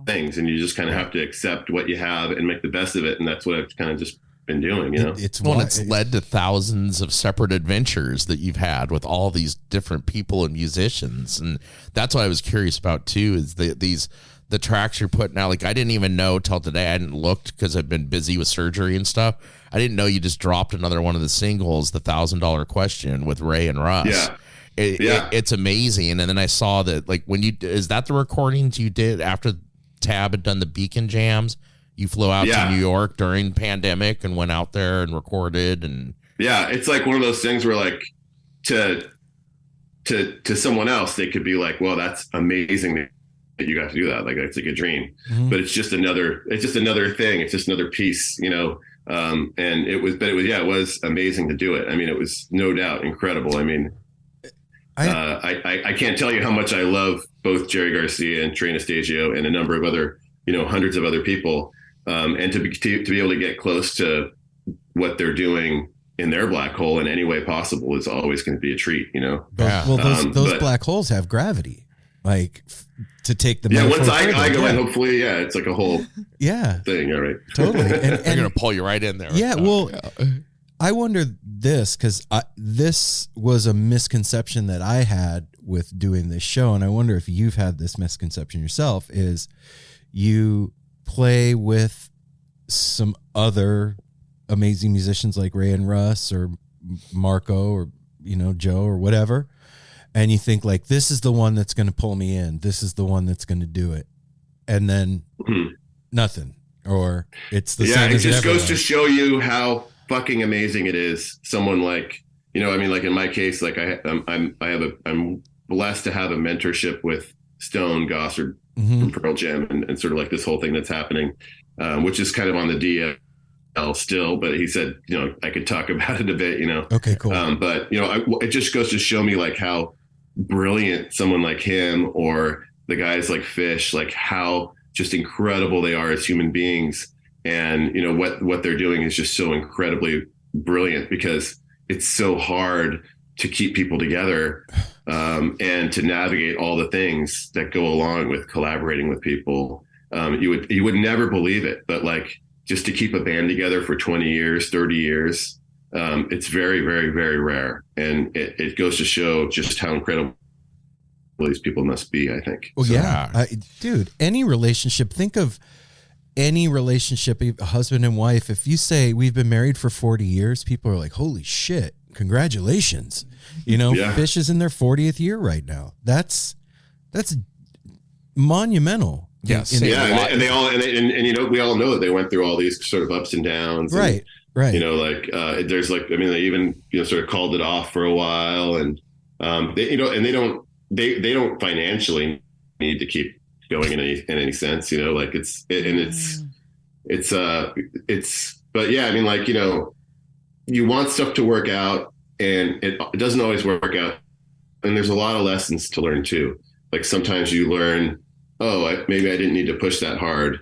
things, and you just kind of have to accept what you have and make the best of it. And that's what I've kind of just been doing, It's led to thousands of separate adventures that you've had with all these different people and musicians. And that's what I was curious about too, is the tracks you're putting out. Like, I didn't even know till today. I hadn't looked because I've been busy with surgery and stuff. I didn't know you just dropped another one of the singles, the $1,000 Question with Ray and Russ. Yeah. It's amazing. And then I saw that, like, is that the recordings you did after Tab had done the Beacon Jams? You flew out to New York during the pandemic and went out there and recorded. And yeah, it's like one of those things where like to someone else, they could be like, well, that's amazing that you got to do that. Like, it's like a dream, but it's just another thing. It's just another piece, and it was amazing to do it. I mean, it was no doubt incredible. I mean, I can't tell you how much I love both Jerry Garcia and Trey Anastasio and a number of other, hundreds of other people. And to be able to get close to what they're doing in their black hole in any way possible is always going to be a treat, Well, those black holes have gravity, like to take the once I go in, hopefully, it's like a whole thing. All right, totally. And they're going to pull you right in there. Yeah, I wonder this because this was a misconception that I had with doing this show, and I wonder if you've had this misconception yourself. Is you play with some other amazing musicians like Ray and Russ or Marco or Joe or whatever, and you think like, this is the one that's going to pull me in, this is the one that's going to do it, and then nothing, or it's the same. It just goes to show you how fucking amazing it is. Someone like, like in my case, like I'm blessed to have a mentorship with Stone Gossard from Pearl Jam and sort of like this whole thing that's happening, which is kind of on the DL still, but he said, I could talk about it a bit, Okay, cool. But it just goes to show me like how brilliant someone like him or the guys like Fish, like how just incredible they are as human beings. And, what they're doing is just so incredibly brilliant because it's so hard to keep people together and to navigate all the things that go along with collaborating with people. You would never believe it, but like just to keep a band together for 20 years, 30 years, it's very, very, very rare. And it goes to show just how incredible these people must be, I think. Well, dude, any relationship, think of any relationship, a husband and wife. If you say we've been married for 40 years, people are like, holy shit, congratulations. Fish is in their 40th year right now. That's monumental. Yes. And they all, we all know that they went through all these sort of ups and downs. Right. Right. There's like, they even, sort of called it off for a while and, they don't financially need to keep going in any sense, like but yeah, you want stuff to work out and it doesn't always work out. And there's a lot of lessons to learn too. Like sometimes you learn, maybe I didn't need to push that hard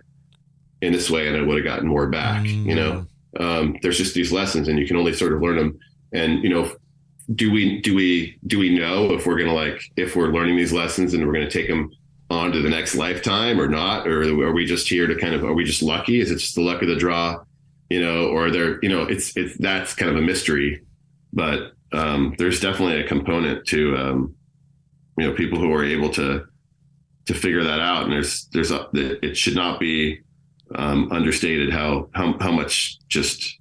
in this way and I would have gotten more back, there's just these lessons and you can only sort of learn them. And, do we know if we're going to if we're learning these lessons and we're going to take them on to the next lifetime or not? Or are we just here to are we just lucky? Is it just the luck of the draw? Or it's that's kind of a mystery, but there's definitely a component to, people who are able to figure that out. And it should not be understated how much just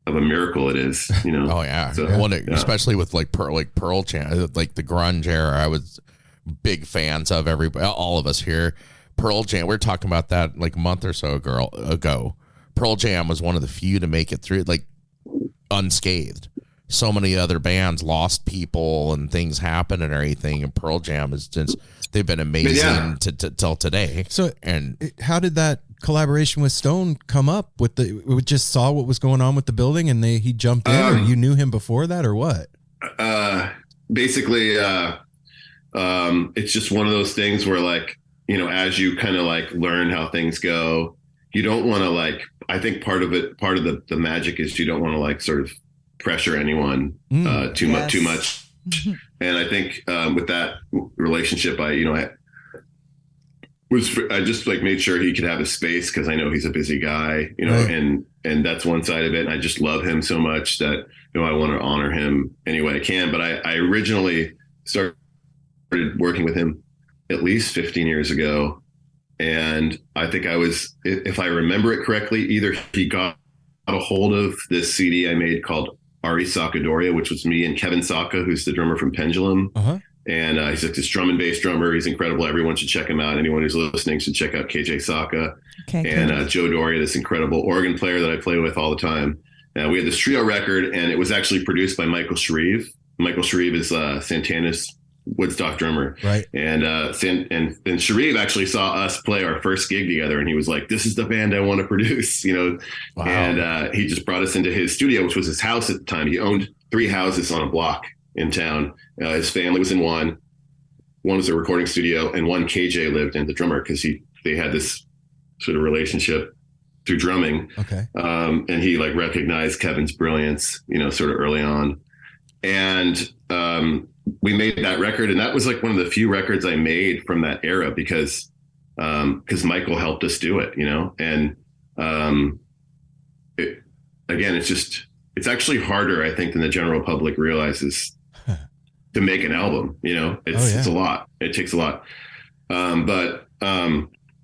of a miracle it is, Oh yeah. So, especially with Pearl Jam, like the grunge era, I was big fans of all of us here. Pearl Jam, we were talking about that like a month or so ago. Pearl Jam was one of the few to make it through like unscathed. So many other bands lost people and things happen and everything, and Pearl Jam is just, they've been amazing till today. So, and how did that collaboration with Stone come up? We just saw what was going on with the building, and he jumped in, or you knew him before that, or what? Basically, it's just one of those things where, like, you know, as you kind of like learn how things go, you don't want to like. I think part of the magic is you don't want to like sort of pressure anyone too much. And I think with that relationship, I just like made sure he could have his space, because I know he's a busy guy, you know, right. and that's one side of it. And I just love him so much that, you know, I want to honor him any way I can. But I originally started working with him at least 15 years ago. And I think I was, if I remember it correctly, either he got a hold of this CD I made called Ari Sakadoria, which was me and Kevin Saka, who's the drummer from Pendulum. Uh-huh. And he's like this drum and bass drummer. He's incredible. Everyone should check him out. Anyone who's listening should check out KJ Saka. Okay, and Joe Doria, this incredible organ player that I play with all the time. We had this trio record, and it was actually produced by Michael Shreve. Michael Shreve is Santana's Woodstock drummer. Right. And Shreve actually saw us play our first gig together, and he was like, "This is the band I want to produce," you know. Wow. And he just brought us into his studio, which was his house at the time. He owned 3 houses on a block in town. His family was in one was a recording studio, and one KJ lived in, the drummer, because they had this sort of relationship through drumming. Okay. And he like recognized Kevin's brilliance, you know, sort of early on. And we made that record, and that was like one of the few records I made from that era, because Michael helped us do it, you know. And it's actually harder, I think, than the general public realizes to make an album, you know. It's a lot. It takes a lot. But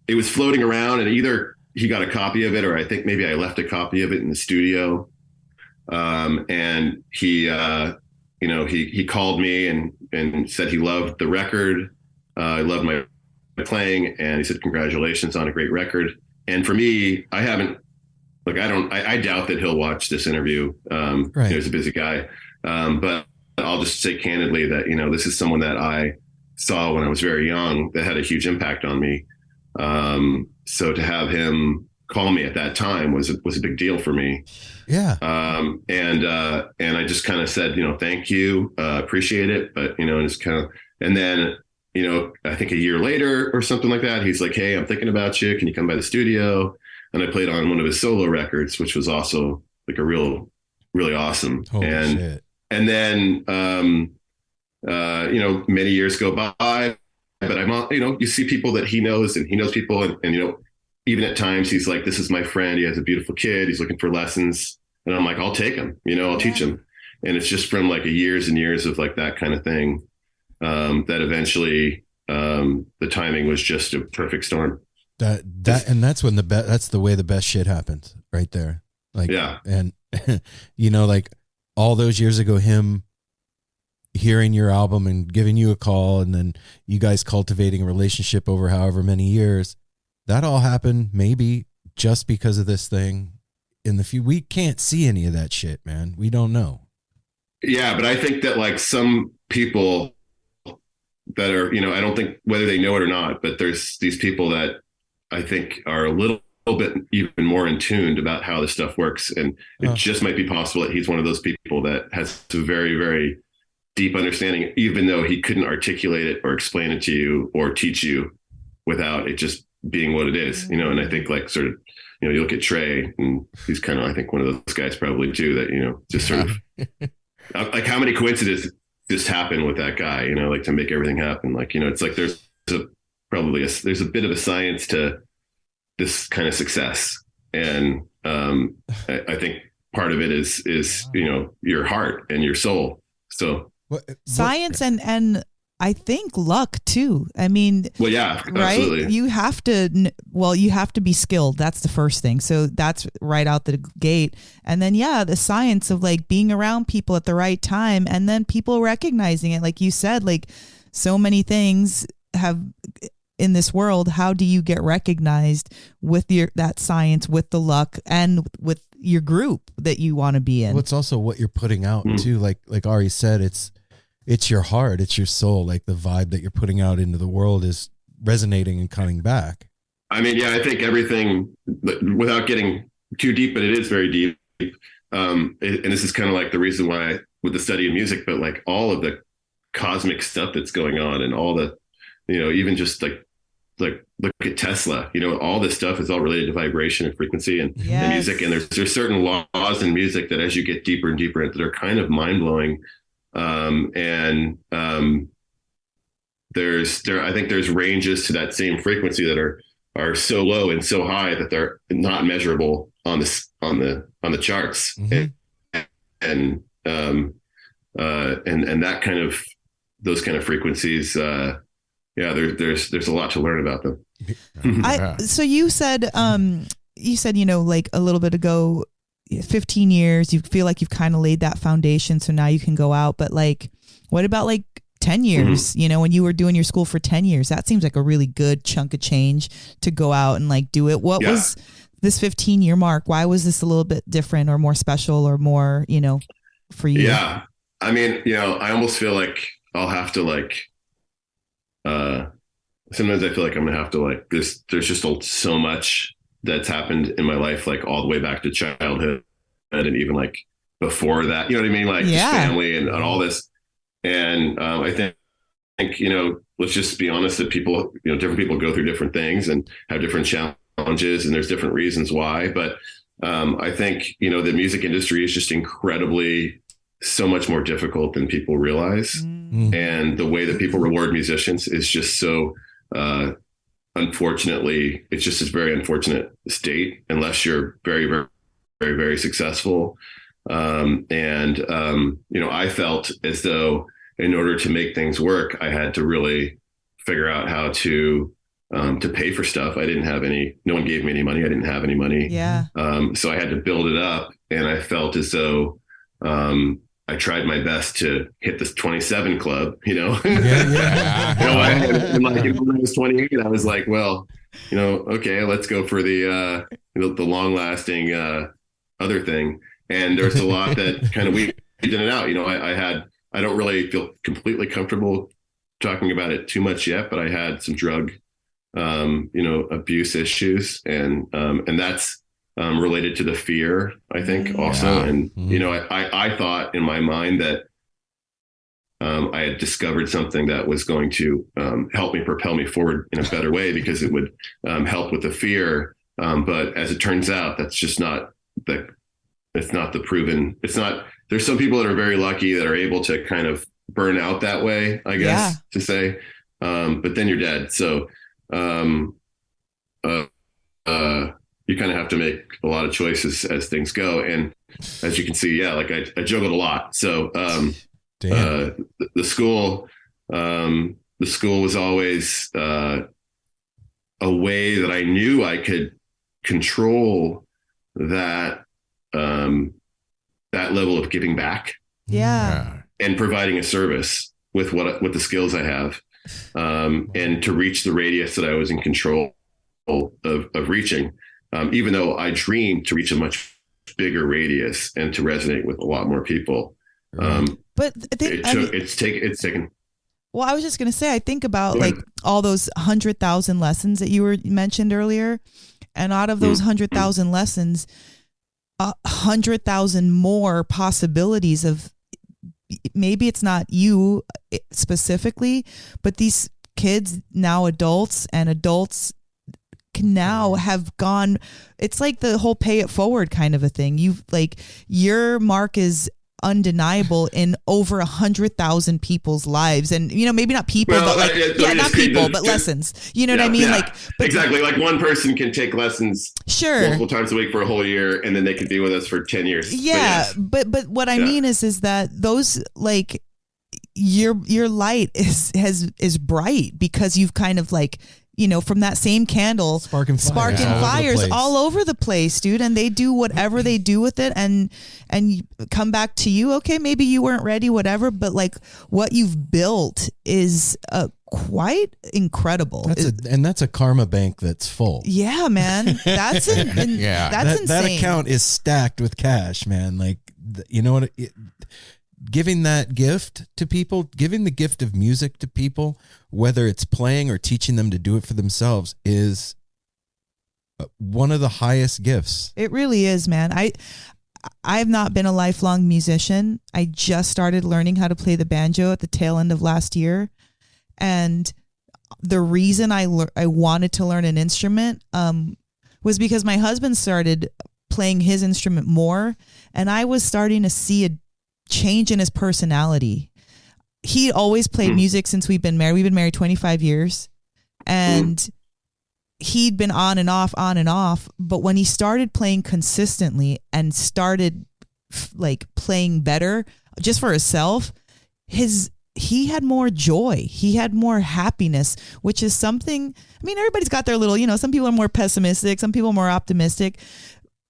it was floating around, and either he got a copy of it, or I think maybe I left a copy of it in the studio. And he called me and said he loved the record. I loved my playing, and he said, "Congratulations on a great record." And for me, I doubt that he'll watch this interview. Right. He's a busy guy. But I'll just say candidly that, you know, this is someone that I saw when I was very young that had a huge impact on me. So to have him call me at that time was a big deal for me. Yeah. And I just kind of said, you know, thank you, appreciate it. But, you know, and it's kind of, and then, you know, I think a year later or something like that, he's like, "Hey, I'm thinking about you. Can you come by the studio?" And I played on one of his solo records, which was also like a really awesome. Holy shit. And then, you know, many years go by, but I'm, you know, you see people that he knows, and he knows people. And, you know, even at times he's like, "This is my friend. He has a beautiful kid. He's looking for lessons." And I'm like, "I'll take him, you know, I'll teach him." And it's just from like years and years of like that kind of thing, that eventually, the timing was just a perfect storm. And that's when that's the way the best shit happens right there. Like, yeah. And you know, like all those years ago, him hearing your album and giving you a call, and then you guys cultivating a relationship over however many years, that all happened maybe just because of this thing. We can't see any of that shit, man. We don't know. Yeah. But I think that like some people that are, you know, I don't think whether they know it or not, but there's these people that I think are a little bit even more in tuned about how this stuff works. And it just might be possible that he's one of those people that has a very, very deep understanding, even though he couldn't articulate it or explain it to you or teach you without it just being what it is, you know. And I think like sort of, you know, you look at Trey, and he's kind of, I think, one of those guys probably too, that, you know, just sort of like how many coincidences just happen with that guy, you know, like to make everything happen. Like, you know, it's like there's a bit of a science to this kind of success. And I think part of it is, you know, your heart and your soul. So science and I think luck too. I mean, well, yeah, right. Absolutely. You have to be skilled. That's the first thing. So that's right out the gate. And then, the science of like being around people at the right time, and then people recognizing it. Like you said, like so many things have in this world, how do you get recognized with that science, with the luck, and with your group that you want to be in? Well, it's also what you're putting out too. Like Ari said, it's your heart, it's your soul. Like the vibe that you're putting out into the world is resonating and coming back. I mean, yeah, I think everything, without getting too deep, but it is very deep. And this is kind of like the reason why with the study of music, but like all of the cosmic stuff that's going on and all the, even just like look at Tesla, all this stuff is all related to vibration and frequency and music. And there's certain laws in music that as you get deeper and deeper into, they're kind of mind blowing. I think there's ranges to that same frequency that are so low and so high that they're not measurable on the charts. Mm-hmm. And that kind of, those kind of frequencies, there's a lot to learn about them. So you said, like a little bit ago, 15 years, you feel like you've kind of laid that foundation. So now you can go out, but like, what about like 10 years, when you were doing your school for 10 years, that seems like a really good chunk of change to go out and like do it. What was this 15-year mark? Why was this a little bit different or more special or more, for you? Yeah. I mean, I almost feel like I'll have to like, sometimes I feel like I'm gonna have to like there's just so much that's happened in my life, like all the way back to childhood and even like before that, you know what I mean? Like just family and all this. And I think, let's just be honest that people, different people go through different things and have different challenges and there's different reasons why. But I think, the music industry is just incredibly so much more difficult than people realize. Mm. And the way that people reward musicians is just so, unfortunately, it's just this very unfortunate state unless you're very, very, very, very successful. I felt as though in order to make things work, I had to really figure out how to pay for stuff. No one gave me any money. I didn't have any money. Yeah. So I had to build it up, and I felt as though, I tried my best to hit this 27 club, and like when I was 28, I was like, well, okay, let's go for the long lasting, other thing. And there's a lot that kind of weeded it out. I don't really feel completely comfortable talking about it too much yet, but I had some drug, abuse issues, and that's related to the fear, I think, also. And I thought in my mind that I had discovered something that was going to help me propel me forward in a better way because it would help with the fear. But as it turns out, that's just not it's not the proven. It's not. There's some people that are very lucky that are able to kind of burn out that way, I guess, to say. But then you're dead. So you kind of have to make a lot of choices as things go. And as you can see, like I juggled a lot. So the school was always a way that I knew I could control that level of giving back, and providing a service with with the skills I have, and to reach the radius that I was in control of reaching, even though I dreamed to reach a much bigger radius and to resonate with a lot more people. But it's taken. Well, I was just going to say, I think about like all those 100,000 lessons that you mentioned earlier, and out of those 100,000 lessons, 100,000 more possibilities of, maybe it's not you specifically, but these kids now adults can now have gone. It's like the whole pay it forward kind of a thing. You've like, your mark is undeniable in over 100,000 people's lives, and maybe not people, but like not people, but lessons. You know what I mean? Yeah. Like exactly, like one person can take lessons multiple times a week for a whole year, and then they can be with us for 10 years. Yeah, but what I mean is that those, like, your light is bright because you've kind of like, from that same candle, sparking fires all over the place, dude. And they do whatever they do with it, and you come back to you. Okay, maybe you weren't ready, whatever. But like what you've built is quite incredible. That's a karma bank that's full. Yeah, man. That's insane. That account is stacked with cash, man. Like, you know what? Giving that gift to people, giving the gift of music to people, whether it's playing or teaching them to do it for themselves, is one of the highest gifts. It really is, man. I've not been a lifelong musician. I just started learning how to play the banjo at the tail end of last year. And the reason I wanted to learn an instrument was because my husband started playing his instrument more, and I was starting to see a change in his personality. He always played music since we've been married. We've been married 25 years, and he'd been on and off. But when he started playing consistently and started like playing better just for himself, he had more joy. He had more happiness, which is something, I mean, everybody's got their little, some people are more pessimistic, some people are more optimistic.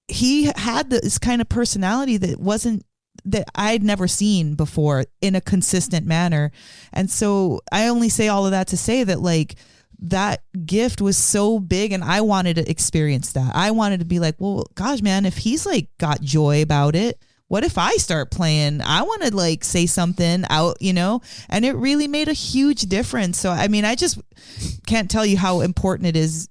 He had this kind of personality that I'd never seen before in a consistent manner. And so I only say all of that to say that like that gift was so big, and I wanted to experience that. I wanted to be like, well, gosh, man, if he's like got joy about it, what if I start playing? I want to like say something out, and it really made a huge difference. So, I mean, I just can't tell you how important it is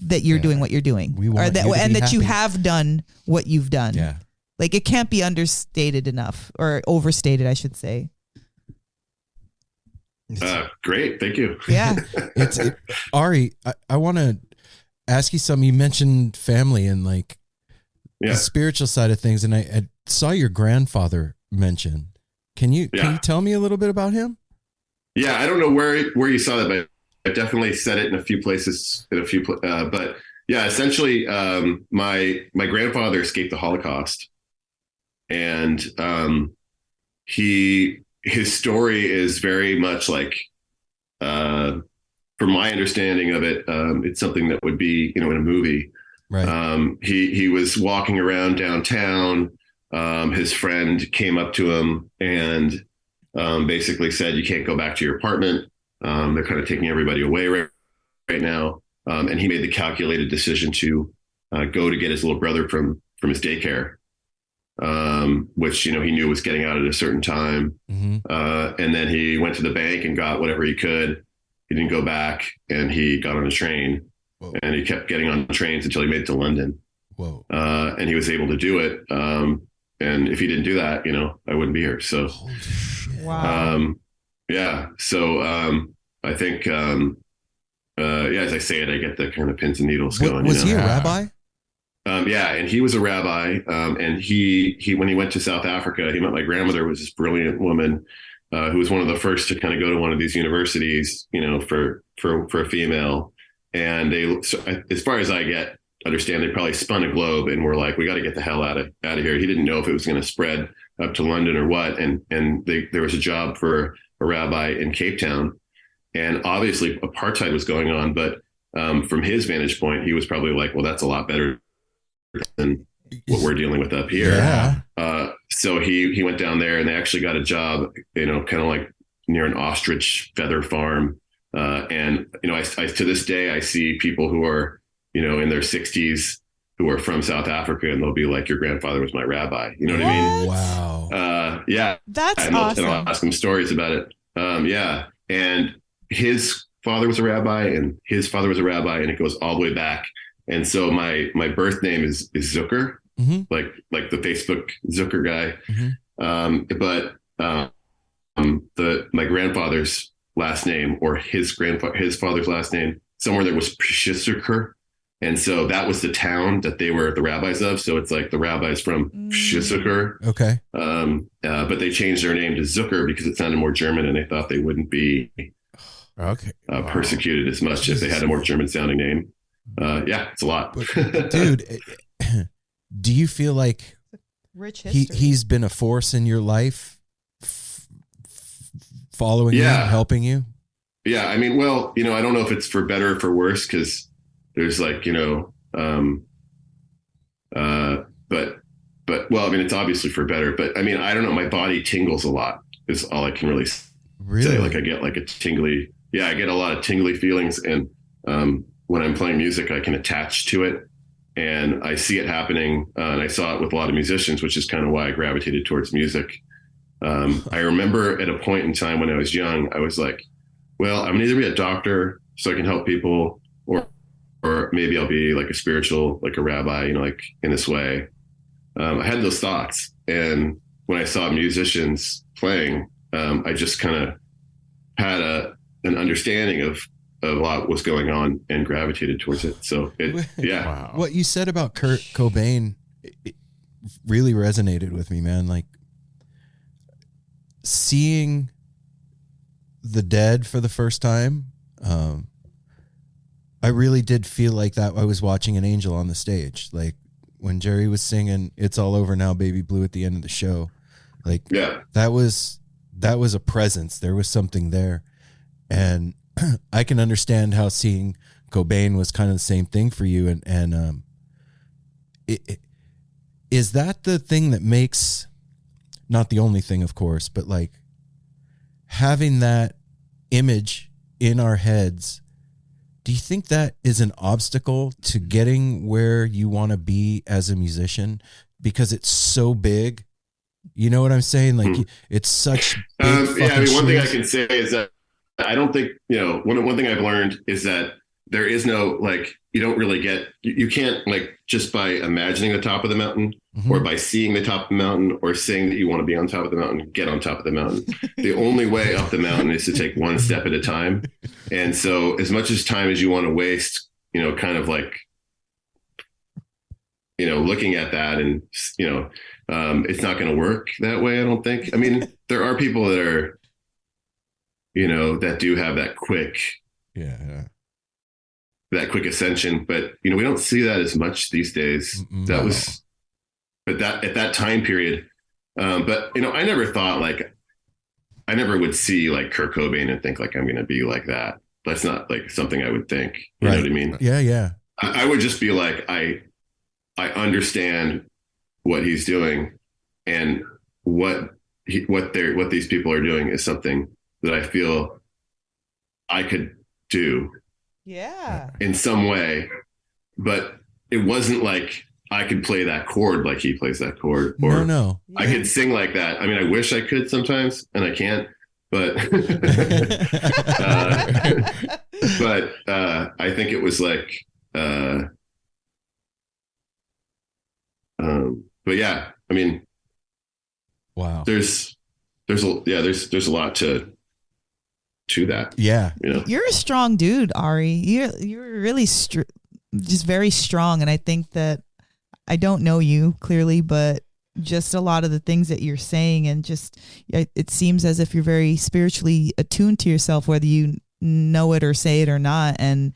that you're doing what you're doing, that you have done what you've done. Yeah. Like it can't be understated enough, or overstated, I should say. Great. Thank you. Yeah. Ari, I want to ask you something. You mentioned family and like, the spiritual side of things, and I saw your grandfather mention. Can you tell me a little bit about him? Yeah, I don't know where you saw that, but I definitely said it in a few places. But yeah, essentially, my grandfather escaped the Holocaust, and his story is very much like, from my understanding of it, it's something that would be in a movie. Right. He was walking around downtown. His friend came up to him and basically said, "You can't go back to your apartment. They're kind of taking everybody away right now." And he made the calculated decision to go to get his little brother from his daycare, which he knew was getting out at a certain time. Mm-hmm. And then he went to the bank and got whatever he could. He didn't go back, and he got on a train. Whoa. And he kept getting on trains until he made it to London. Whoa. And he was able to do it. And if he didn't do that, I wouldn't be here. So, wow. Yeah. So, I think, as I say it, I get the kind of pins and needles going. Was he a rabbi? Yeah. And he was a rabbi. And he, when he went to South Africa, he met my grandmother, was this brilliant woman, who was one of the first to kind of go to one of these universities, for a female. And as far as I understand, they probably spun a globe and were like, we got to get the hell out of here. He didn't know if it was going to spread up to London or what. And there was a job for a rabbi in Cape Town, and obviously apartheid was going on. But from his vantage point, he was probably like, well, that's a lot better than what we're dealing with up here. Yeah. So he went down there, and they actually got a job, kind of like near an ostrich feather farm. And I to this day, I see people who are, in their 60s who are from South Africa, and they'll be like, your grandfather was my rabbi. You know what I mean? Wow. Yeah. That's awesome. And I'll ask them stories about it. Yeah. And his father was a rabbi, and his father was a rabbi, and it goes all the way back. And so my birth name is Zucker, mm-hmm. like the Facebook Zucker guy. Mm-hmm. But my grandfather's last name, or his father's last name, somewhere there was Pshisuker. And so that was the town that they were the rabbis of. So it's like the rabbis from Pshisuker. Okay. But they changed their name to Zucker because it sounded more German, and they thought they wouldn't be persecuted as much if they had a more German sounding name. Yeah, it's a lot. But, dude, do you feel like rich history. He's been a force in your life, following you, helping you? Yeah, I mean, well, I don't know if it's for better or for worse, because there's like, but well, I mean, it's obviously for better, but I mean, I don't know. My body tingles a lot is all I can really Really? say, like I get like a tingly, I get a lot of tingly feelings. And when I'm playing music, I can attach to it, and I see it happening. And I saw it with a lot of musicians, which is kind of why I gravitated towards music. I remember at a point in time when I was young, I was like, well, I'm gonna either be a doctor so I can help people, or maybe I'll be like a spiritual, like a rabbi, like in this way. I had those thoughts. And when I saw musicians playing, I just kind of had an understanding of a lot was going on and gravitated towards it. So Wow. What you said about Kurt Cobain, it really resonated with me, man. Like seeing the Dead for the first time, I really did feel like that I was watching an angel on the stage. Like when Jerry was singing "It's All Over Now, Baby Blue" at the end of the show, like that was a presence. There was something there, and I can understand how seeing Cobain was kind of the same thing for you. And is that the thing that makes, not the only thing, of course, but like having that image in our heads, do you think that is an obstacle to getting where you want to be as a musician? Because it's so big. You know what I'm saying? Like it's such big one thing I can say is that I don't think, one thing I've learned is that there is no, like, you don't really get, you can't, like, just by imagining the top of the mountain or by seeing the top of the mountain or saying that you want to be on top of the mountain, get on top of the mountain. The only way up the mountain is to take one step at a time. And so as much as time as you want to waste, kind of like, looking at that and, it's not going to work that way. I don't think. I mean, there are people that are, that do have that quick, that quick ascension, but we don't see that as much these days. But at that time period, but I never thought, like, I never would see like Kurt Cobain and think like I'm going to be like that. That's not like something I would think. You know what I mean? Yeah. I would just be like, I understand what he's doing, and what these people are doing is something that I feel I could do in some way, but it wasn't like I could play that chord like he plays that chord, or no. I could sing like that. I mean, I wish I could sometimes, and I can't, but I think it was like, but yeah, I mean, wow, there's a lot to that. Yeah. You're a strong dude, Ari. You're really just very strong. And I think that, I don't know you clearly, but just a lot of the things that you're saying, and just, it seems as if you're very spiritually attuned to yourself, whether you know it or say it or not. And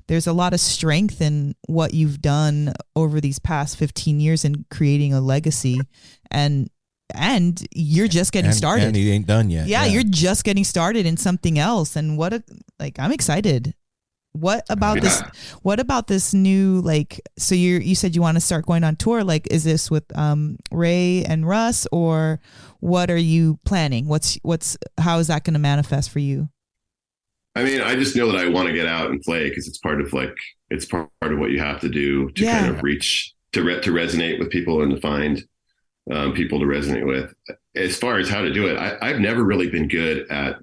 there's a lot of strength in what you've done over these past 15 years in creating a legacy, and you're just getting started. And he ain't done yet. Yeah, you're just getting started in something else. And I'm excited. What about this? What about this new, like, so you said you want to start going on tour. Like, is this with Ray and Russ, or what are you planning? How is that going to manifest for you? I mean, I just know that I want to get out and play, because it's part of what you have to do to kind of reach, to resonate with people and to find people to resonate with. As far as how to do it, I've never really been good at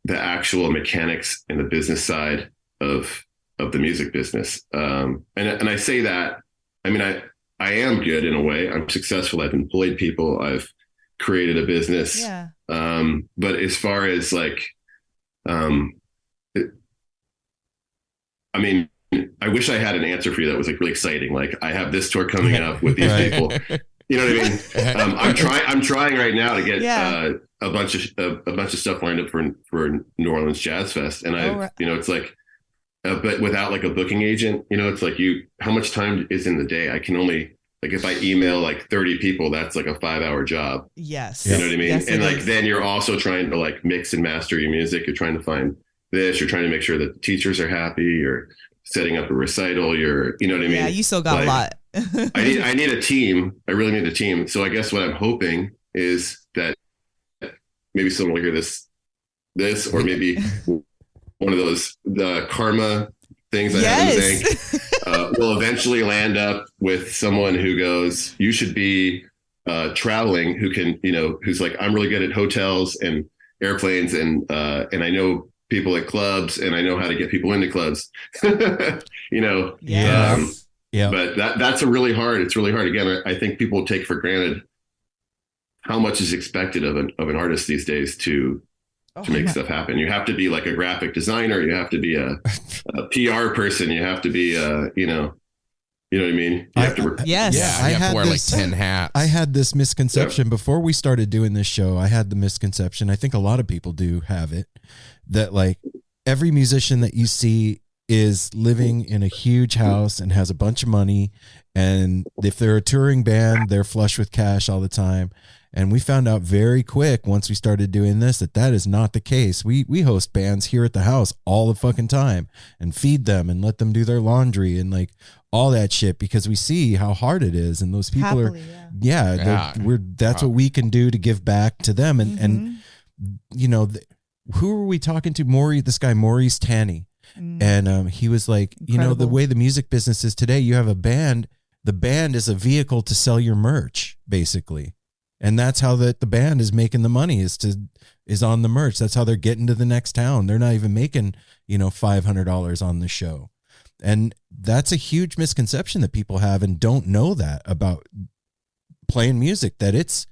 the actual mechanics and the business side of the music business. And I say that, I mean, I am good in a way. I'm successful. I've employed people. I've created a business. Yeah. But as far as like, I mean, I wish I had an answer for you that was like really exciting. Like, I have this tour coming up with these people. You know what I mean? I'm trying right now to get a bunch of stuff lined up for New Orleans Jazz Fest, and it's like, but without like a booking agent, it's like, how much time is in the day? I can only, like, if I email like 30 people, that's like a 5-hour job. Yes. You know what I mean? Yes, and like, then you're also trying to like mix and master your music. You're trying to find this. You're trying to make sure that the teachers are happy. You're setting up a recital. You know what I mean? Yeah, you still got a lot. I need a team. I really need a team. So I guess what I'm hoping is that maybe someone will hear this this, or maybe one of those the karma things I have in the bank will eventually land up with someone who goes, you should be traveling, who can, who's like, I'm really good at hotels and airplanes, and I know people at clubs, and I know how to get people into clubs. Yeah. But that's it's really hard. Again, I think people take for granted how much is expected of an artist these days to make stuff happen. You have to be like a graphic designer. You have to be a PR person. You have to be you know what I mean? You have to yes. Yeah, you have to wear like 10 hats. I had this misconception before we started doing this show. I had the misconception, I think a lot of people do have it, that like every musician that you see is living in a huge house and has a bunch of money. And if they're a touring band, they're flush with cash all the time. And we found out very quick once we started doing this that is not the case. We host bands here at the house all the fucking time and feed them and let them do their laundry and like all that shit, because we see how hard it is. And those people Happily, that's what we can do to give back to them. And who are we talking to? This guy, Maurice Tanny. And he was like, Incredible. the way the music business is today, you have a band. The band is a vehicle to sell your merch, basically. And that's how the band is making the money is on the merch. That's how they're getting to the next town. They're not even making, $500 on the show. And that's a huge misconception that people have and don't know that about playing music, that it's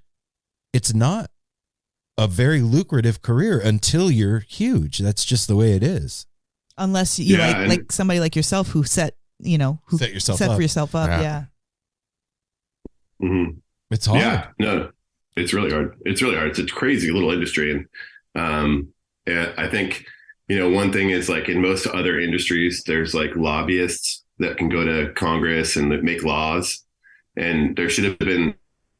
not a very lucrative career until you're huge. That's just the way it is. Unless you like somebody like yourself who set for yourself up. Yeah. Mm-hmm. It's hard. Yeah, no, it's really hard. It's a crazy little industry. And I think, one thing is like in most other industries, there's like lobbyists that can go to Congress and make laws. And there should have been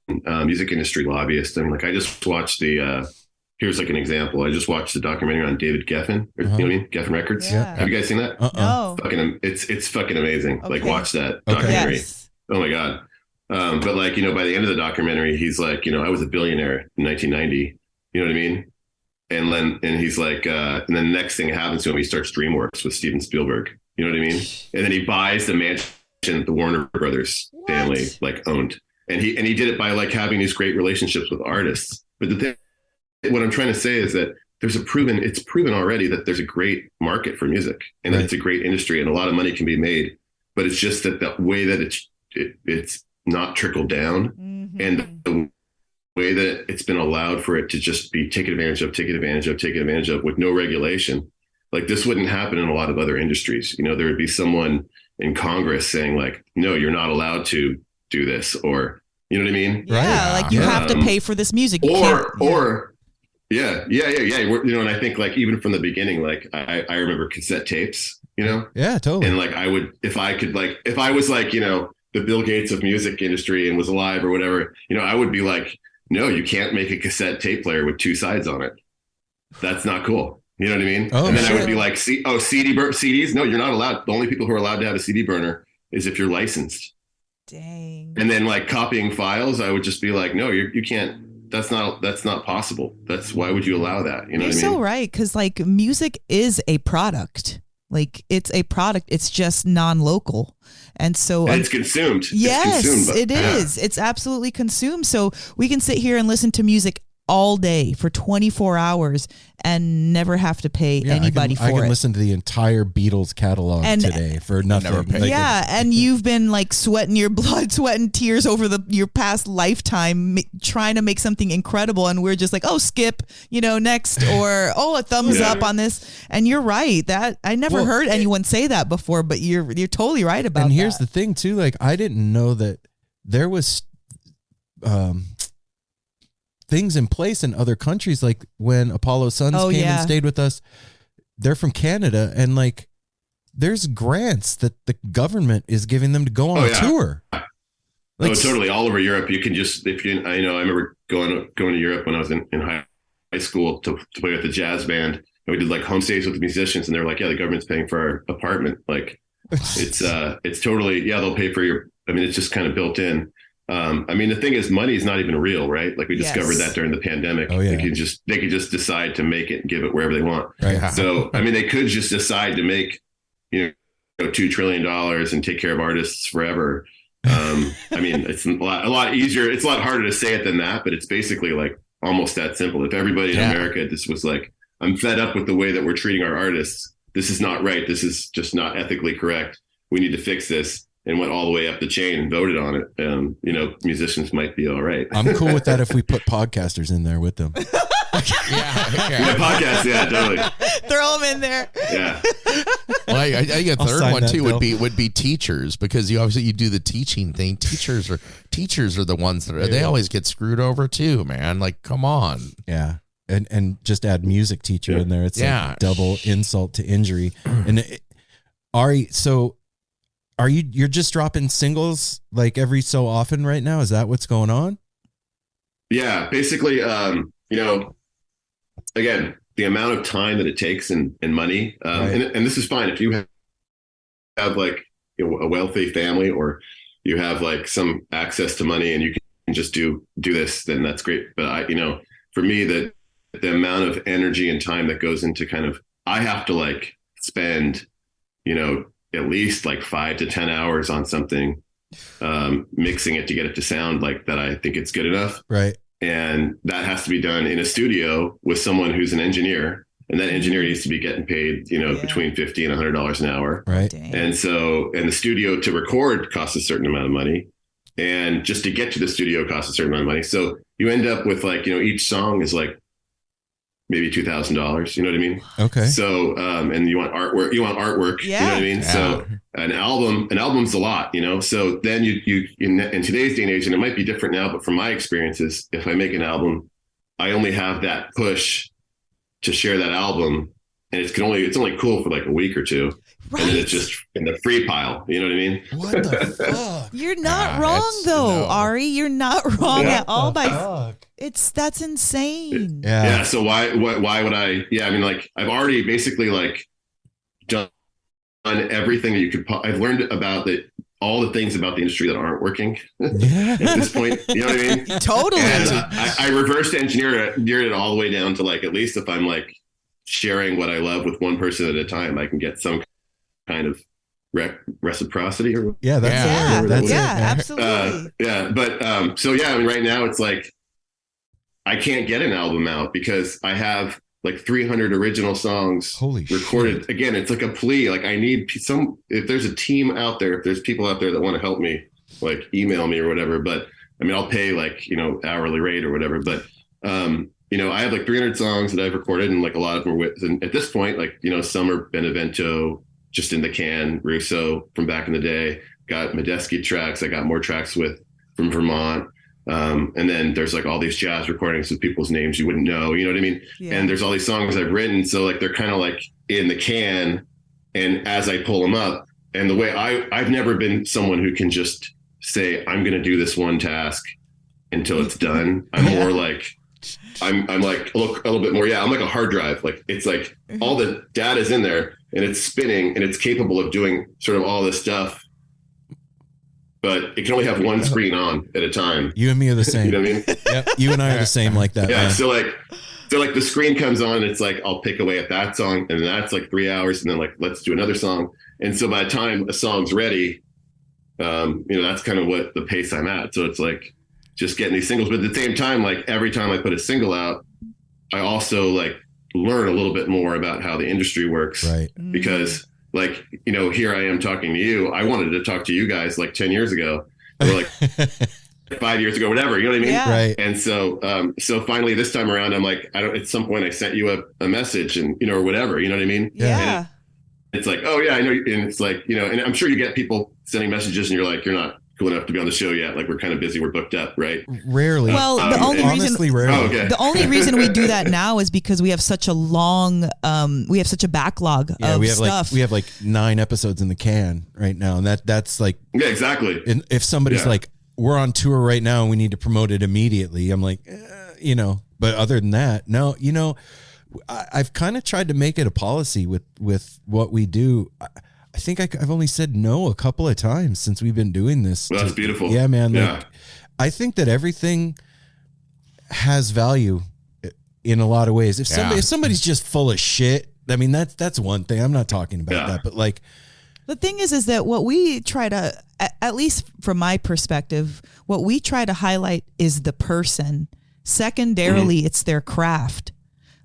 music industry lobbyists. And like, I just watched here's like an example. I just watched the documentary on David Geffen, you know what I mean? Geffen Records. Yeah. Have you guys seen that? No. It's fucking amazing. Okay. Like watch that Okay. documentary. Yes. Oh my God. But like, by the end of the documentary, he's like, I was a billionaire in 1990, you know what I mean? And he's like, and then the next thing that happens to him, he starts DreamWorks with Steven Spielberg, you know what I mean? And then he buys the mansion the Warner Brothers family like owned. And he did it by like having these great relationships with artists. But the thing, what I'm trying to say is that it's proven already that there's a great market for music and that it's a great industry and a lot of money can be made, but it's just that the way that it's not trickled down and the way that it's been allowed for it to just be taken advantage of with no regulation. Like this wouldn't happen in a lot of other industries. There would be someone in Congress saying like, no, you're not allowed to do this, or, you know what I mean? Yeah. Like you have to pay for this music. Yeah. And I think like even from the beginning, like I remember cassette tapes, Yeah, totally. And like I would, if I was like, the Bill Gates of music industry and was alive or whatever, I would be like, no, you can't make a cassette tape player with two sides on it. That's not cool. You know what I mean? Oh, and then sure. I would be like, CDs. No, you're not allowed. The only people who are allowed to have a CD burner is if you're licensed. Dang. And then like copying files, I would just be like, no, you can't. That's not possible. Why would you allow that? You know You're what I mean? so right. Cause like music is a product. Like it's a product. It's just non-local. And so and it's consumed. Yes, it's consumed, it is. It's absolutely consumed. So we can sit here and listen to music all day for 24 hours and never have to pay anybody for it. I can listen to the entire Beatles catalog today for nothing. Never pay. And you've been like sweating your blood, sweat and tears over your past lifetime trying to make something incredible, and we're just like, oh, skip, next, or a thumbs up on this. And you're right, that I never heard anyone say that before, but you're totally right about that. And here's the thing too, like I didn't know that there was things in place in other countries, like when Apollo Sons came and stayed with us. They're from Canada, and like there's grants that the government is giving them to go on tour. Like, totally. All over Europe, you can just I remember going to Europe when I was in high school to play with the jazz band, and we did like home stays with the musicians, and they're like, yeah, the government's paying for our apartment. Like it's totally, they'll pay for your. I mean, it's just kind of built in. I mean, the thing is, money is not even real, right? Like we discovered that during the pandemic. Oh, yeah. They could just decide to make it and give it wherever they want. Right. So, I mean, they could just decide to make, $2 trillion and take care of artists forever. I mean, it's a lot easier. It's a lot harder to say it than that, but it's basically like almost that simple. If everybody in America, this was like, I'm fed up with the way that we're treating our artists. This is not right. This is just not ethically correct. We need to fix this. And went all the way up the chain and voted on it. Musicians might be all right. I'm cool with that if we put podcasters in there with them. Podcast, yeah, totally. Throw them in there. Yeah. Well, I think a third one too bill. would be teachers, because you do the teaching thing. Teachers are the ones that they always get screwed over too, man. Like, come on. Yeah. And just add music teacher in there. It's like double insult to injury. And Ari, so you're just dropping singles like every so often right now? Is that what's going on? Yeah, basically, again, the amount of time that it takes and money, and this is fine if you have like a wealthy family, or you have like some access to money and you can just do this, then that's great. But for me, the amount of energy and time that goes into I have to like spend, at least like 5 to 10 hours on something, mixing it to get it to sound like that. I think it's good enough. Right. And that has to be done in a studio with someone who's an engineer, and that engineer needs to be getting paid, between $50 and $100 an hour. Right. Dang. And the studio to record costs a certain amount of money, and just to get to the studio costs a certain amount of money. So you end up with like, each song is like maybe $2,000, you know what I mean? Okay. So, and you want artwork, you know what I mean? Yeah. So an album's a lot, so then you in today's day and age, and it might be different now, but from my experiences, if I make an album, I only have that push to share that album, and it's only cool for like a week or two. Right. And then it's just in the free pile. You know what I mean? What the fuck? You're not wrong though, Ari. You're not wrong at all. That's insane. Yeah. So why would I? Yeah. I mean, like I've already basically like done everything that you could. I've learned about all the things about the industry that aren't working at this point. You know what I mean? Totally. And I reversed engineered it all the way down to like, at least if I'm like sharing what I love with one person at a time, I can get some kind of reciprocity or that's it, absolutely. But so I mean, right now it's like I can't get an album out because I have like 300 original songs recorded. Shit. Again, it's like a plea. Like I need if there's a team out there, if there's people out there that want to help me, like email me or whatever. But I mean, I'll pay like, hourly rate or whatever. But, I have like 300 songs that I've recorded, and like a lot of them are with, and at this point, like, some are Benevento, just in the can, Russo from back in the day, got Medeski tracks. I got more tracks from Vermont. And then there's like all these jazz recordings with people's names you wouldn't know, you know what I mean? Yeah. And there's all these songs I've written. So like, they're kind of like in the can, and as I pull them up, and the way I've never been someone who can just say, I'm going to do this one task until it's done. I'm more like, I'm like, look, a little bit more. Yeah. I'm like a hard drive. Like it's like all the data's in there and it's spinning and it's capable of doing sort of all this stuff, but it can only have one screen on at a time. You and me are the same. You know what I mean? Yep. You and I are the same like that. Yeah. Man. So like the screen comes on, and it's like, I'll pick away at that song, and that's like 3 hours. And then like, let's do another song. And so by the time a song's ready, that's kind of what the pace I'm at. So it's like just getting these singles, but at the same time, like every time I put a single out, I also like learn a little bit more about how the industry works. Right. Because like, here I am talking to you. I wanted to talk to you guys like 10 years ago, or like 5 years ago, whatever, you know what I mean? Yeah. Right. And so finally this time around, I'm like, at some point I sent you a message, and, or whatever, you know what I mean? Yeah. And it's like, oh yeah, I know. And it's like, and I'm sure you get people sending messages and you're like, you're not cool enough to be on the show yet. Like we're kind of busy. We're booked up. Right. Rarely. Well, the only reason we do that now is because we have such a backlog of stuff. We have like 9 episodes in the can right now. And that's like, yeah, exactly. And if somebody's like, we're on tour right now and we need to promote it immediately, I'm like, but other than that, no, I've kind of tried to make it a policy with what we do. I think I've only said no a couple of times since we've been doing this. Well, that's beautiful. Yeah, man. Yeah. Like, I think that everything has value in a lot of ways. If somebody's just full of shit, I mean, that's one thing. I'm not talking about that, but like, the thing is that what we try to, at least from my perspective, what we try to highlight is the person. Secondarily, it's their craft.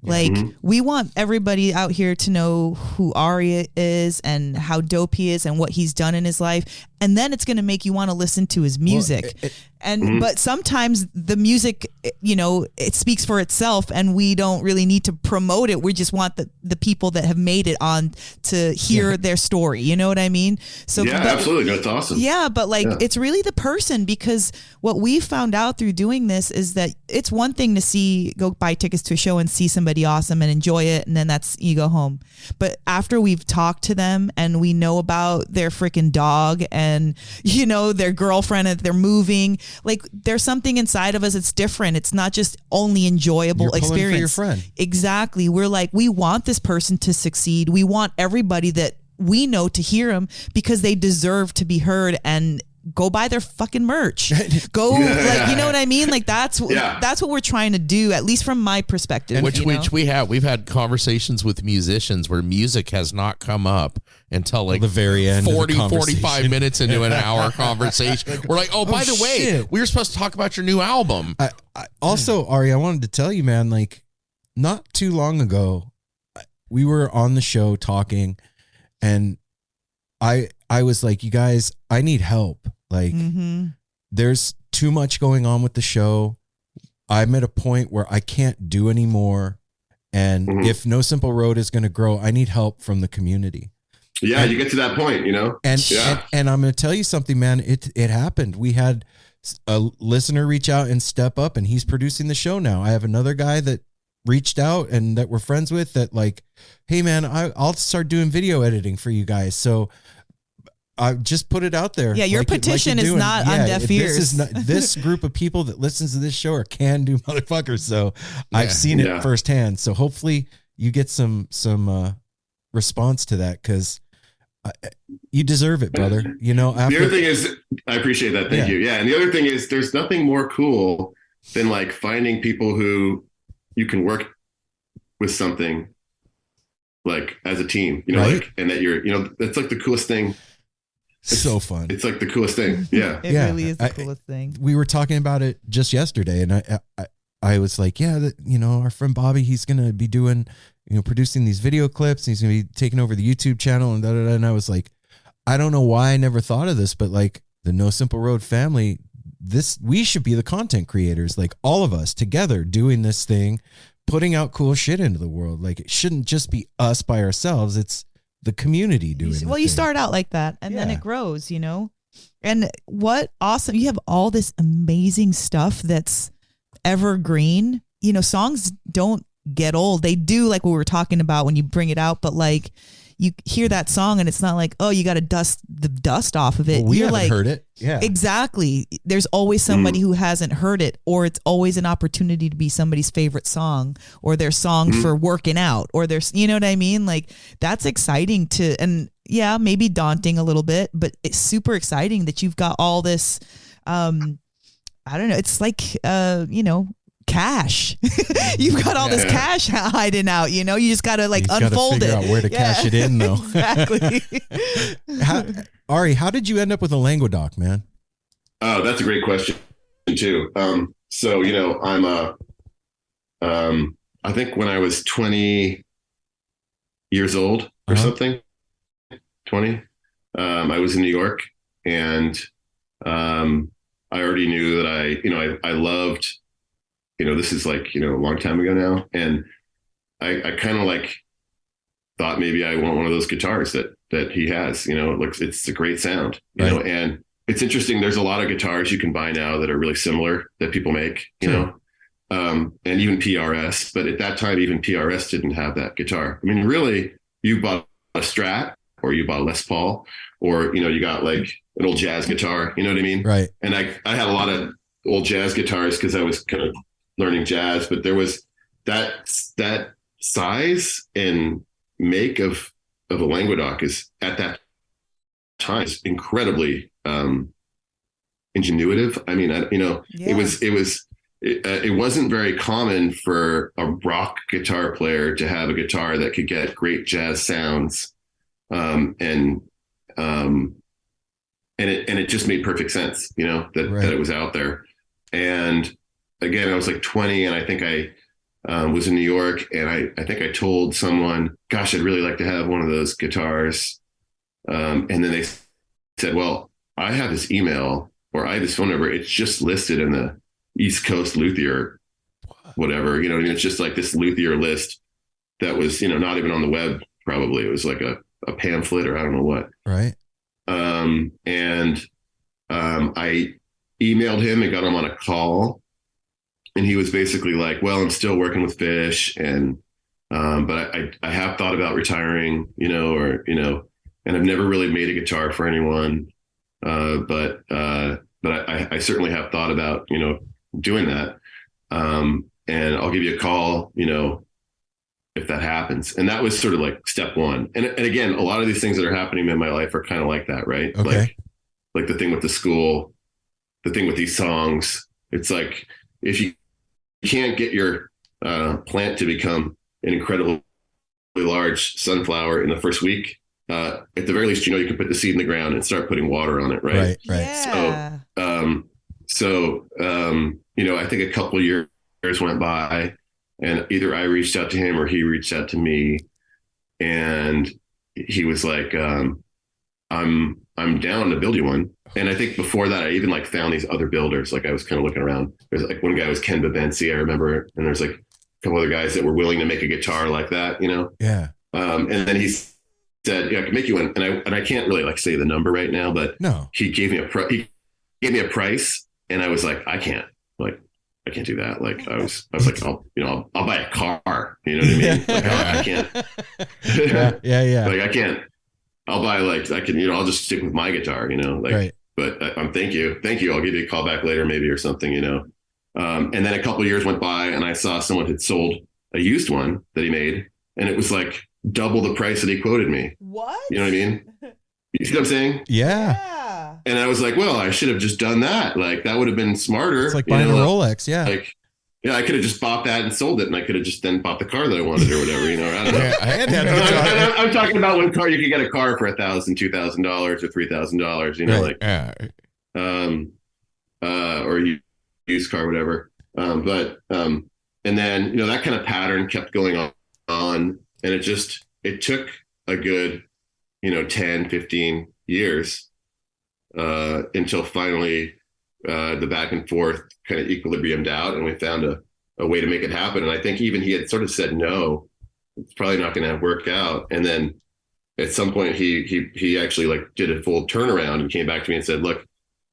Like, we want everybody out here to know who Ari is and how dope he is and what he's done in his life. And then it's going to make you want to listen to his music. But sometimes the music, you know, it speaks for itself and we don't really need to promote it. We just want the people that have made it on to hear their story. You know what I mean? So absolutely. That's awesome. Yeah. But like, it's really the person, because what we found out through doing this is that it's one thing to go buy tickets to a show and see somebody awesome and enjoy it. And then you go home. But after we've talked to them and we know about their freaking dog and, you know, their girlfriend, and they're moving, like, there's something inside of us that's different. It's not just only enjoyable experience. For your friend. Exactly. We're like, we want this person to succeed. We want everybody that we know to hear them because they deserve to be heard, and go buy their fucking merch. Go, like, you know what I mean? Like, that's what we're trying to do, at least from my perspective. And we've had conversations with musicians where music has not come up until like the very end, 45 minutes into an hour conversation. We're like, by the way, we were supposed to talk about your new album. Also, Ari, I wanted to tell you, man, like, not too long ago, we were on the show talking, and I was like, you guys, I need help. Like, there's too much going on with the show. I'm at a point where I can't do anymore. And if No Simple Road is going to grow, I need help from the community. Yeah, you get to that point, you know? And I'm going to tell you something, man. It happened. We had a listener reach out and step up, and he's producing the show now. I have another guy that reached out and that we're friends with that, like, hey, man, I'll start doing video editing for you guys. So I just put it out there. Yeah, your petition is not on deaf ears. This group of people that listens to this show are can-do motherfuckers. So I've seen it firsthand. So hopefully you get some response to that, because you deserve it, brother. You know, the other thing is, I appreciate that. Thank you. Yeah. And the other thing is, there's nothing more cool than like finding people who you can work with something like as a team, you know, like, and that you're, you know, that's like the coolest thing. It's so fun. It's like the coolest thing. Yeah. It really is the coolest thing. We were talking about it just yesterday, and I was like, you know, our friend Bobby, he's going to be doing, you know, producing these video clips, and he's going to be taking over the YouTube channel and da-da-da. And I was like, I don't know why I never thought of this, but like the No Simple Road family, we should be the content creators, like all of us together doing this thing, putting out cool shit into the world. Like, it shouldn't just be us by ourselves. It's the community doing it. Well, you start out like that, and then it grows, you know? And what awesome, you have all this amazing stuff that's evergreen. You know, songs don't get old. They do, like what we were talking about when you bring it out, but like, you hear that song and it's not like, oh, you got to dust the dust off of it. Well, we You're haven't like, heard it. Yeah, exactly. There's always somebody who hasn't heard it, or it's always an opportunity to be somebody's favorite song, or their song for working out, or there's, you know what I mean? Like, that's exciting and yeah, maybe daunting a little bit, but it's super exciting that you've got all this, I don't know. It's like, you know, cash. You've got all this cash hiding out, you know, you just got to like unfold it. Out where to cash it in, though. Exactly. Ari, how did you end up with a Languedoc, man? Oh, that's a great question too. So, you know, I think when I was 20 years old or something, 20, I was in New York, and I already knew that I loved, you know, this is like, you know, a long time ago now. And I kind of like thought maybe I want one of those guitars that he has, you know, it's a great sound, you know, and it's interesting. There's a lot of guitars you can buy now that are really similar that people make, you know, and even PRS, but at that time, even PRS didn't have that guitar. I mean, really, you bought a Strat, or you bought a Les Paul, or, you know, you got like an old jazz guitar, you know what I mean? Right. And I had a lot of old jazz guitars because I was kind of learning jazz, but there was that size and make of a Languedoc is at that time is incredibly ingenuitive. I mean, it wasn't very common for a rock guitar player to have a guitar that could get great jazz sounds, and it just made perfect sense, that it was out there. And again, I was like 20, and I think I was in New York, and I think I told someone, gosh, I'd really like to have one of those guitars. And then they said, well, I have this email, or I have this phone number. It's just listed in the East Coast luthier, whatever, it's just like this luthier list that was, not even on the web. Probably it was like a pamphlet, or I don't know what. Right. I emailed him and got him on a call, and he was basically like, well, I'm still working with Fish, and but I have thought about retiring, and I've never really made a guitar for anyone, but I certainly have thought about doing that, and I'll give you a call if that happens. And that was sort of like step one. And again, a lot of these things that are happening in my life are kind of like that, right? Okay. Like the thing with the school, the thing with these songs. It's like, if you can't get your plant to become an incredibly large sunflower in the first week, at the very least, you can put the seed in the ground and start putting water on it. Right. Yeah. So, I think a couple of years went by, and either I reached out to him or he reached out to me, and he was like, I'm down to build you one. And I think before that, I even found these other builders. Like, I was kind of looking around. There's one guy was Ken Babensi, I remember. And there's a couple other guys that were willing to make a guitar like that, Yeah. And then he said, yeah, I can make you one. And I can't really say the number right now, but no, he gave me a price, and I was like, I can't do that. I was like, I'll buy a car. You know what I mean? I can't. Yeah. I can't. I'll buy I'll just stick with my guitar. Right. But thank you. I'll give you a call back later, maybe, or something. And then a couple of years went by, and I saw someone had sold a used one that he made, and it was like double the price that he quoted me. What? You know what I mean? You see what I'm saying? Yeah. And I was like, well, I should have just done that. That would have been smarter. It's like buying a Rolex. Yeah. I could have just bought that and sold it, and I could have just then bought the car that I wanted, or whatever. I don't know. Yeah, I'm talking about when you could get a car for $1,000, $2,000, or $3,000. Or a used car, whatever. And then that kind of pattern kept going on, and it took a good 10, 15 years until finally the back and forth kind of equilibriumed out, and we found a way to make it happen. And I think even he had sort of said, no, it's probably not going to work out. And then at some point he actually did a full turnaround and came back to me and said, look,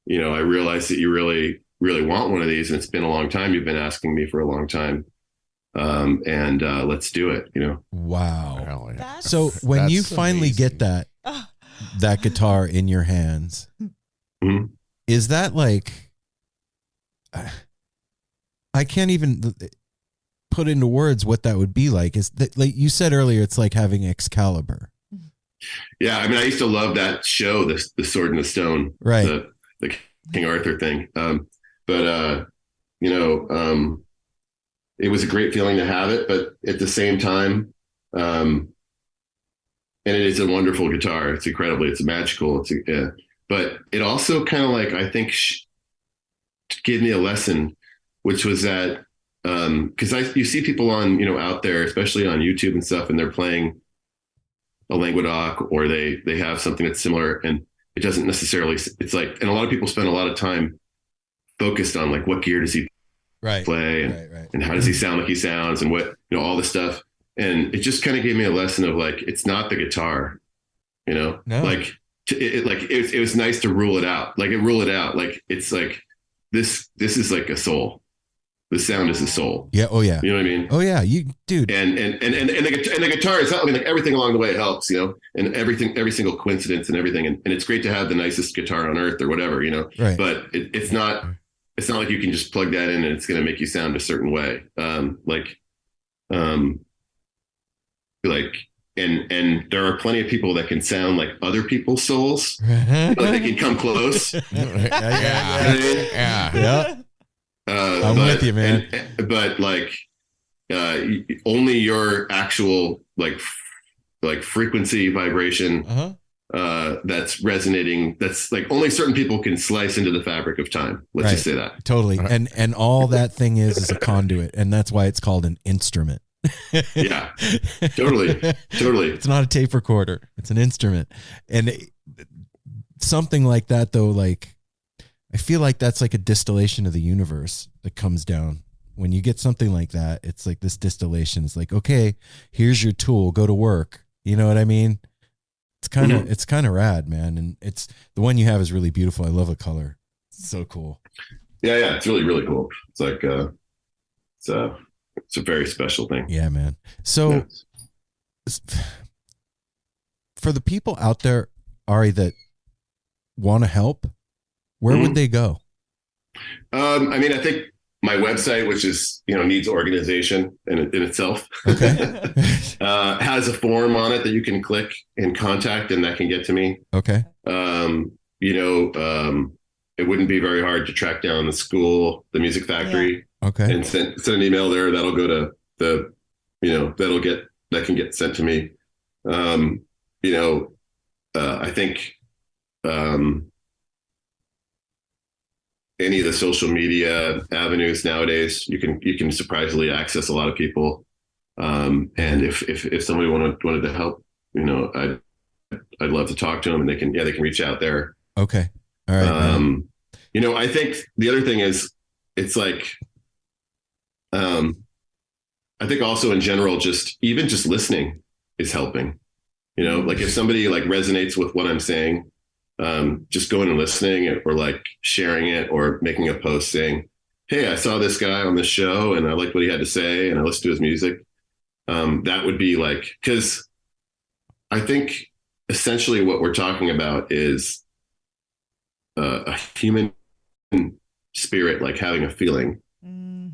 I realized that you really, really want one of these, and it's been a long time. You've been asking me for a long time. And let's do it, Wow. So when you finally get that guitar in your hands, mm-hmm. Is that I can't even put into words what that would be like. Is that, like you said earlier, it's like having Excalibur. Yeah. I mean, I used to love that show, the Sword and the Stone, right? The King Arthur thing. It was a great feeling to have it, but at the same time, and it is a wonderful guitar. It's it's magical. But it also kind of I think gave me a lesson, which was that, because you see people on, out there, especially on YouTube and stuff, and they're playing a Languedoc, or they have something that's similar, and it doesn't necessarily, and a lot of people spend a lot of time focused on what gear does he play, and how does he sound like he sounds, and what, all this stuff. And it just kind of gave me a lesson of it's not the guitar, No. It was nice to rule it out. Rule it out. It's this is a soul. The sound is the soul. Yeah. Oh yeah. You know what I mean? Oh yeah. You dude. And the guitar is, everything along the way helps, and every single coincidence and everything. And it's great to have the nicest guitar on earth or whatever, Right. But it's not like you can just plug that in and it's going to make you sound a certain way. and there are plenty of people that can sound like other people's souls. Like they can come close. Yeah. I'm with you, man. But like only your actual like frequency vibration that's resonating. That's like only certain people can slice into the fabric of time. Let's just say that. Totally. And all that thing is a conduit, and that's why it's called an instrument. Yeah, totally. It's not a tape recorder. It's an instrument. And something like that, though, like I feel like that's like a distillation of the universe that comes down. When you get something like that, it's like this distillation. It's like, okay, here's your tool. Go to work. You know what I mean? It's kind of it's kind of rad, man. And it's the one you have is really beautiful. I love the color. It's so cool. Yeah, it's really, really cool. It's like it's a very special thing. Yeah, man. So for the people out there, Ari, that want to help, where would they go? I mean, I think my website, which is, needs organization in itself, has a form on it that you can click and contact, and that can get to me. Okay. It wouldn't be very hard to track down the school, the Music Factory. Yeah. Okay. And send an email there. That'll go to that can get sent to me. I think any of the social media avenues nowadays, you can surprisingly access a lot of people. And if somebody wanted to help, I'd love to talk to them, and they can reach out there. Okay. All right. I think the other thing is, it's like, I think also in general, just listening is helping. Like if somebody like resonates with what I'm saying, just going and listening, or like sharing it, or making a post saying, hey, I saw this guy on the show and I liked what he had to say and I listened to his music. That would be like, because I think essentially what we're talking about is a human spirit, like having a feeling.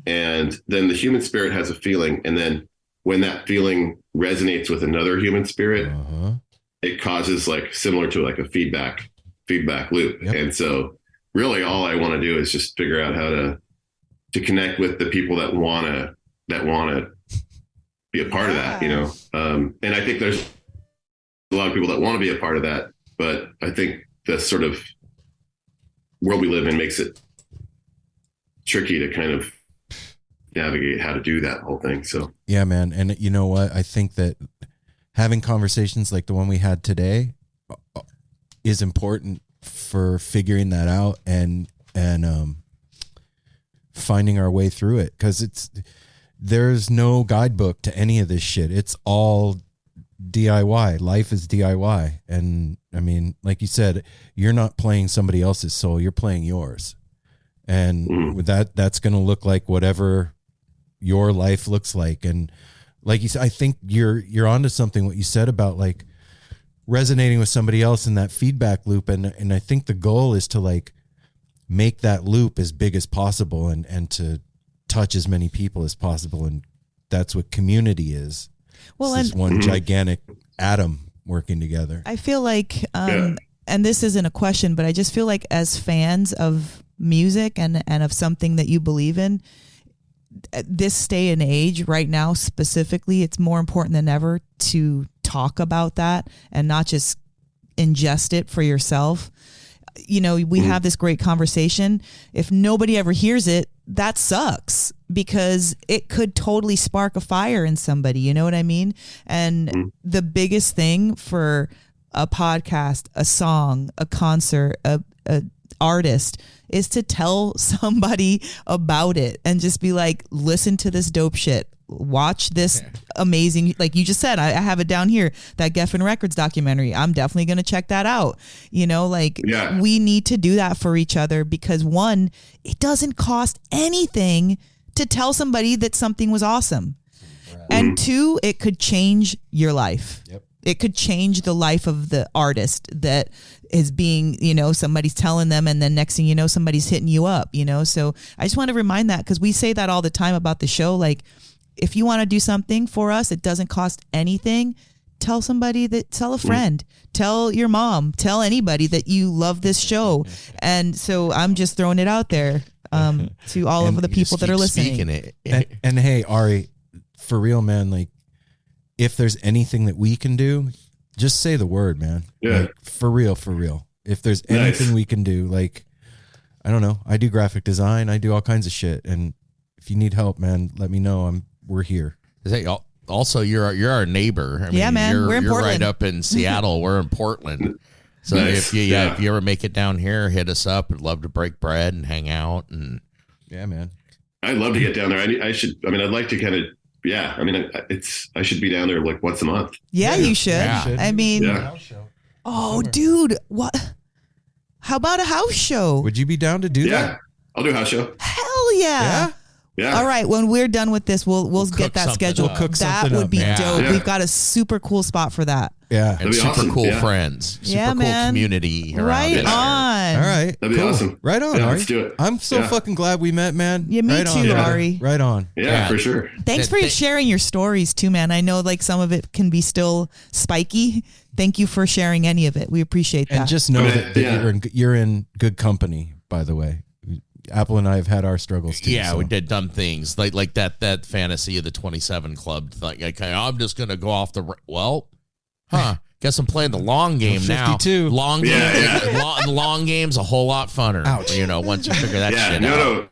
And then the human spirit has a feeling. And then when that feeling resonates with another human spirit, it causes like similar to like a feedback loop. Yep. And so really all I want to do is just figure out how to connect with the people that want to be a part of that, and I think there's a lot of people that want to be a part of that, but I think the sort of world we live in makes it tricky to kind of navigate how to do that whole thing. So yeah, man. And you know what? I think that having conversations like the one we had today is important for figuring that out and finding our way through it. 'Cause there's no guidebook to any of this shit. It's all DIY. Life is DIY. And I mean, like you said, you're not playing somebody else's soul. You're playing yours. And with that's going to look like whatever your life looks like. And like you said, I think you're onto something, what you said about like resonating with somebody else in that feedback loop. And I think the goal is to like make that loop as big as possible and to touch as many people as possible. And that's what community is. Well, it's one gigantic atom working together. I feel like, and this isn't a question, but I just feel like as fans of music and of something that you believe in, this day and age right now specifically, it's more important than ever to talk about that and not just ingest it for yourself. We have this great conversation. If nobody ever hears it, that sucks, because it could totally spark a fire in somebody. You know what I mean? And the biggest thing for a podcast, a song, a concert, a artist is to tell somebody about it and just be like, listen to this dope shit. Watch this amazing, like you just said, I have it down here, that Geffen Records documentary. I'm definitely going to check that out. We need to do that for each other, because one, it doesn't cost anything to tell somebody that something was awesome. And two, it could change your life. Yep. It could change the life of the artist that is being, somebody's telling them, and then next thing you know, somebody's hitting you up, So I just want to remind that, because we say that all the time about the show. Like, if you want to do something for us, it doesn't cost anything. tell somebody tell a friend, tell your mom, tell anybody that you love this show. And so I'm just throwing it out there to all of the people that are listening. And hey, Ari, for real, man, like if there's anything that we can do, just say the word, man. Yeah. Like, for real. If there's anything we can do, like, I don't know, I do graphic design, I do all kinds of shit. And if you need help, man, let me know. We're here. Also, you're our neighbor. I mean, yeah, man, we're in you're Portland. right up in Seattle. We're in Portland. So if you ever make it down here, hit us up. We'd love to break bread and hang out. And yeah, man, I'd love to get down there. I'd like to kind of. Yeah, I mean, I should be down there like once a month. Yeah, you should. Yeah. I mean, oh, dude, what? How about a house show? Would you be down to do that? Yeah, I'll do a house show. Hell yeah. Yeah. All right, when we're done with this, we'll get that scheduled. We'll cook that something would up, be man. dope. Yeah. We've got a super cool spot for that. Yeah. and That'd be super awesome. cool Yeah. friends. Super Yeah, cool man. community around Right it. on. All right. That'd be awesome. Right on, Yeah, Ari. let's do it. I'm so fucking glad we met, man. Yeah, me right too, on, brother. Ari. Right on. Yeah, for sure. Thanks for sharing your stories too, man. I know like some of it can be still spiky. Thank you for sharing any of it. We appreciate that. And just know that you're in good company, by the way. Apple and I have had our struggles too. Yeah, so. we did dumb things like that fantasy of the 27 club. Like, I'm just gonna go off the Guess I'm playing the long game 52. now. Long game, long game's a whole lot funner. Ouch. You know, once you figure that shit out.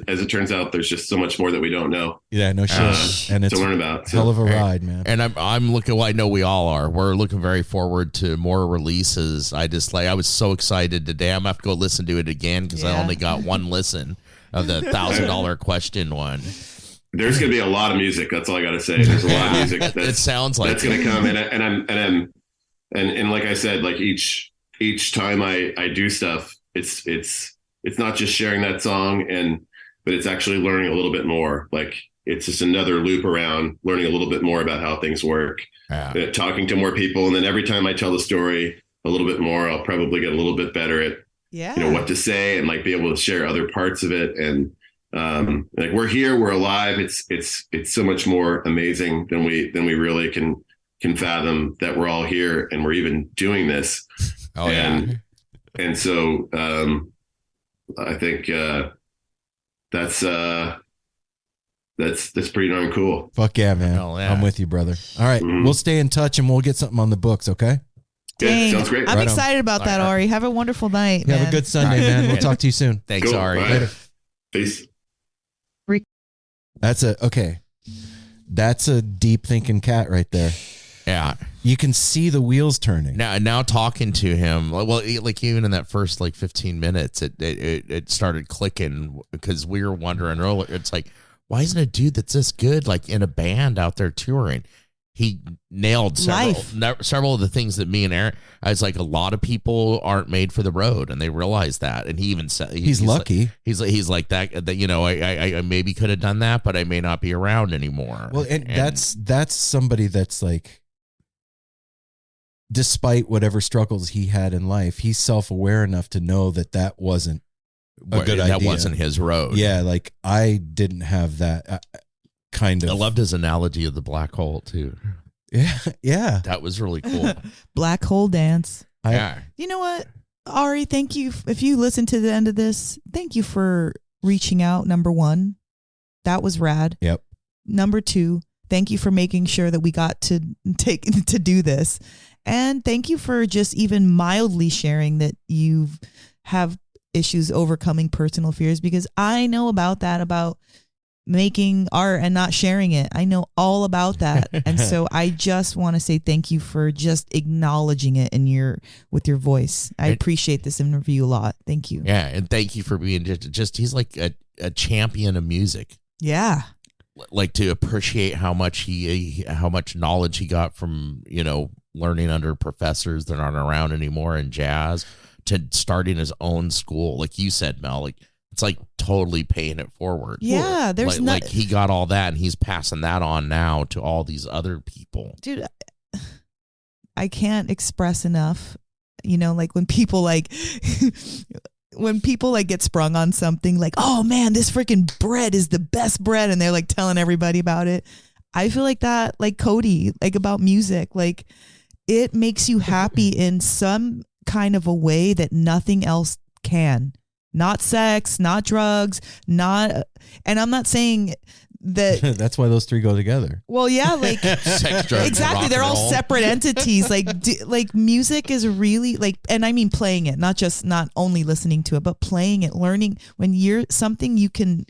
As it turns out, there's just so much more that we don't know. Yeah, no shit. And it's to learn about. hell of a ride, man. And I'm looking. Well, I know we all are. We're looking very forward to more releases. I was so excited today. I'm gonna have to go listen to it again because I only got one listen of the $1,000 question one. There's going to be a lot of music. That's all I got to say. There's a lot of music. It sounds like that's going to come. And like I said, like each time I do stuff, it's not just sharing that song but it's actually learning a little bit more. Like it's just another loop around learning a little bit more about how things work, talking to more people. And then every time I tell the story a little bit more, I'll probably get a little bit better at, what to say and like be able to share other parts of it. And, like we're here, we're alive. It's so much more amazing than we really can fathom that we're all here and we're even doing this. Oh, and so, I think, that's pretty darn cool. Fuck yeah, man. Yeah. I'm with you, brother. All right. We'll stay in touch and we'll get something on the books. Okay. Dang. Sounds great. I'm excited about that, Ari. Have a wonderful night, man. Have a good Sunday, man. We'll talk to you soon. Thanks, Cool. Ari. All right. Later. Peace. That's a deep thinking cat right there. Yeah. You can see the wheels turning. Now talking to him, well, like even in that first like 15 minutes, it started clicking because we were wondering earlier. It's like, why isn't a dude that's this good like in a band out there touring? He nailed several of the things that me and Aaron. I was like, a lot of people aren't made for the road, and they realize that. And he even said he's lucky. He's like that. I maybe could have done that, but I may not be around anymore. Well, and that's somebody that's like, despite whatever struggles he had in life, he's self-aware enough to know that wasn't a good idea. That wasn't his road. Yeah, like I didn't have that kind of. I loved his analogy of the black hole too. Yeah. That was really cool. Black hole dance. Yeah. You know what, Ari? Thank you. If you listen to the end of this, thank you for reaching out. Number one, that was rad. Yep. Number two, thank you for making sure that we got to do this. And thank you for just even mildly sharing that you have issues overcoming personal fears, because I know about making art and not sharing it. I know all about that. And so I just want to say thank you for just acknowledging it with your voice. I appreciate this interview a lot. Thank you. Yeah. And thank you for being just he's like a champion of music. Yeah. Like to appreciate how much knowledge he got from, learning under professors that aren't around anymore in jazz, to starting his own school. Like you said, Mel, like it's like totally paying it forward. Yeah. There's like he got all that and he's passing that on now to all these other people. Dude, I can't express enough, like when people get sprung on something like, oh man, this freaking bread is the best bread. And they're like telling everybody about it. I feel like that, like Cody, like about music, like it makes you happy in some kind of a way that nothing else can. Not sex, not drugs, and I'm not saying that. That's why those three go together. Well, yeah, like Sex, drugs, exactly. They're all separate entities. Like music is really like, and I mean playing it, not only listening to it, but playing it, learning. When you're something you can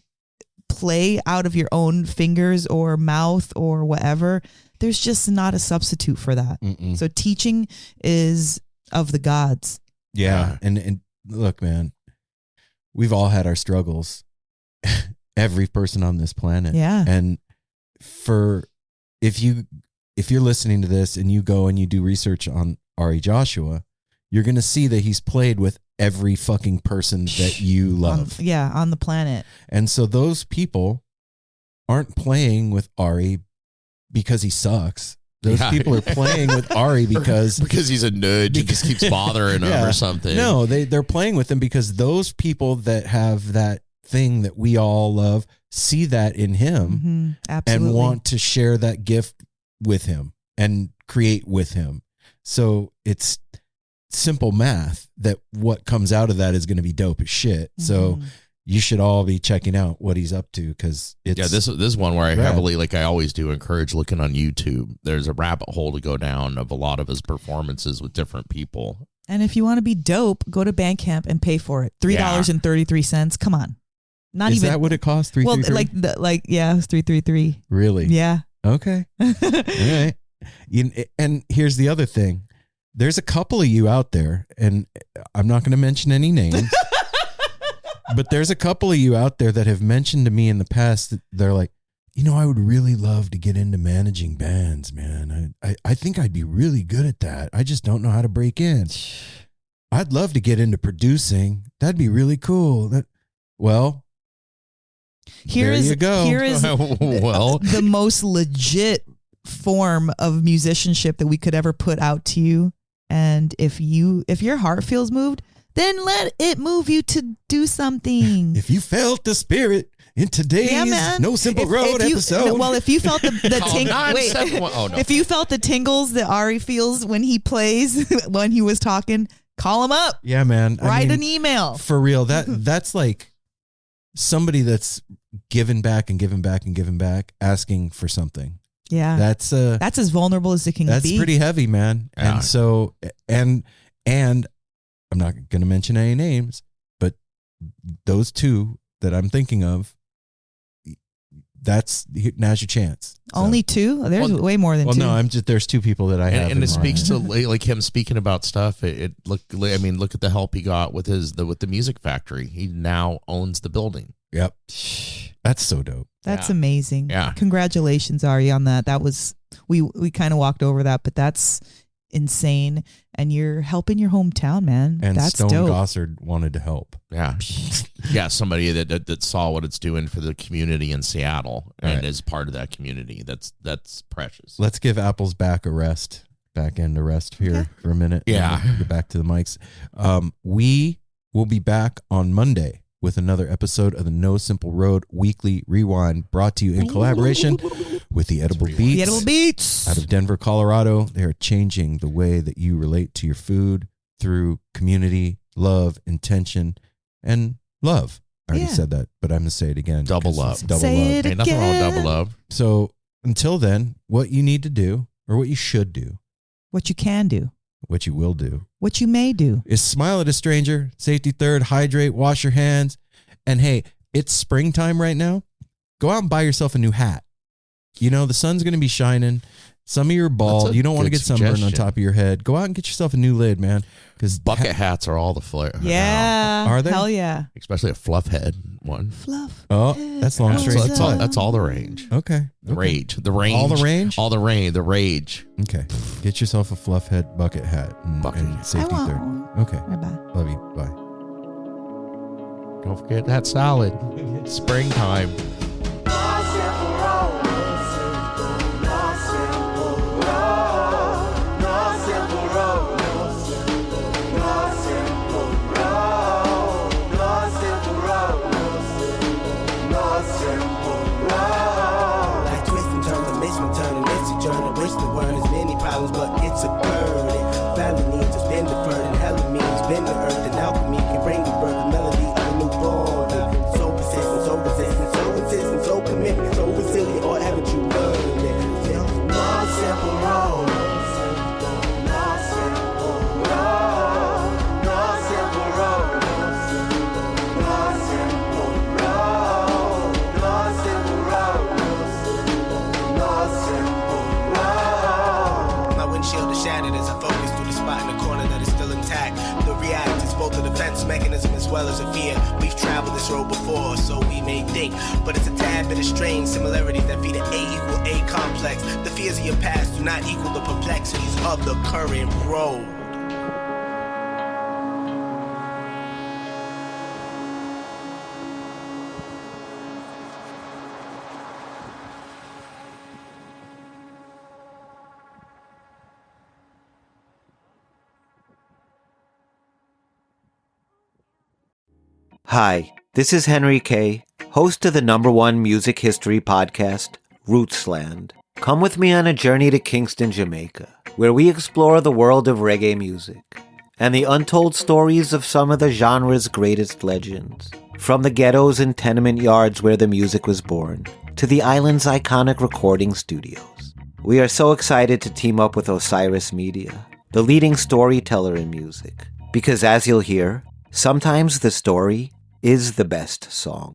play out of your own fingers or mouth or whatever, there's just not a substitute for that. Mm-mm. So teaching is of the gods. Yeah. And look, man, we've all had our struggles. Every person on this planet. Yeah. And if you're listening to this and you go and you do research on Ari Joshua, you're going to see that he's played with every fucking person that you love. On the planet. And so those people aren't playing with Ari because he sucks. Those people are playing with Ari because he's a nerd and just keeps bothering him or something. No, they're playing with him because those people that have that thing that we all love see that in him Absolutely. and want to share that gift with him and create with him. So it's simple math that what comes out of that is going to be dope as shit. So you should all be checking out what he's up to because it's this is one where I heavily, like I always do, encourage looking on YouTube. There's a rabbit hole to go down of a lot of his performances with different people. And if you want to be dope, go to Bandcamp and pay for it. $3.33. Come on. Not is even that what it costs? $333? Well, it was $3.33. Really? Yeah. Okay. All right. And here's the other thing. There's a couple of you out there, and I'm not going to mention any names, but there's a couple of you out there that have mentioned to me in the past that they're like, I would really love to get into managing bands, man. I think I'd be really good at that. I just don't know how to break in. I'd love to get into producing. That'd be really cool. There you go. Here is the most legit form of musicianship that we could ever put out to you. And if your heart feels moved, then let it move you to do something. If you felt the spirit in today's No Simple Road episode. If you felt if you felt the tingles that Ari feels when he plays, when he was talking, call him up. Yeah, man. Write an email. For real. That's like somebody that's giving back and giving back and giving back, asking for something. Yeah. That's as vulnerable as it can be. That's pretty heavy, man. Yeah. And so, and I'm not going to mention any names, but those two that I'm thinking of, now's your chance. So. Only two? There's way more than two. Well, no, there's two people that I have. And it speaks to like him speaking about stuff. Look at the help he got with the music factory. He now owns the building. Yep. That's so dope. That's amazing. Yeah. Congratulations, Ari, on that. That was, we kind of walked over that, but that's insane. And you're helping your hometown, man. And that's Stone dope. Gossard wanted to help. Yeah. Yeah. Somebody that saw what it's doing for the community in Seattle and is part of that community. That's precious. Let's give Apples back end a rest here for a minute. Yeah. Get back to the mics. We will be back on Monday with another episode of the No Simple Road Weekly Rewind, brought to you in collaboration with the Edible Beats. The Edible Beats. Out of Denver, Colorado. They are changing the way that you relate to your food through community, love, intention, and love. I already said that, but I'm going to say it again. Double love. Double say love. It Ain't nothing wrong with double love. So until then, what you need to do, or what you should do, What you can do. what you will do, What you may do. is smile at a stranger, safety third, hydrate, wash your hands. And hey, it's springtime right now. Go out and buy yourself a new hat. The sun's going to be shining. Some of you are bald. You don't want to get sunburned on top of your head. Go out and get yourself a new lid, man. Because Bucket hats are all the flair. Yeah. Are they? Hell yeah. Especially a fluff head one. Fluff. Oh, that's long straight. That's all the range. Okay. The range. The range. All the range? All the range. The rage. Okay. Get yourself a fluff head bucket hat. And safety third. Okay. Bye-bye. Love you. Bye. Don't forget that salad. Springtime. burden. There's many problems, but it's a burden. Family needs has been deferred, and hell of me has been the earth. And alchemy can bring the birth, the melody of a newborn. So persistent, so resistant, so insistent, so commitment, so resilient. Or haven't you learned it? More simple road. Shattered as I focus through the spot in the corner that is still intact. The react is both a defense mechanism as well as a fear. We've traveled this road before, so we may think, but it's a tad bit of strange similarities that feed an A equal A complex. The fears of your past do not equal the perplexities of the current road. Hi, this is Henry Kay, host of the #1 music history podcast, Rootsland. Come with me on a journey to Kingston, Jamaica, where we explore the world of reggae music and the untold stories of some of the genre's greatest legends. From the ghettos and tenement yards where the music was born, to the island's iconic recording studios. We are so excited to team up with Osiris Media, the leading storyteller in music, because as you'll hear, sometimes the story is the best song.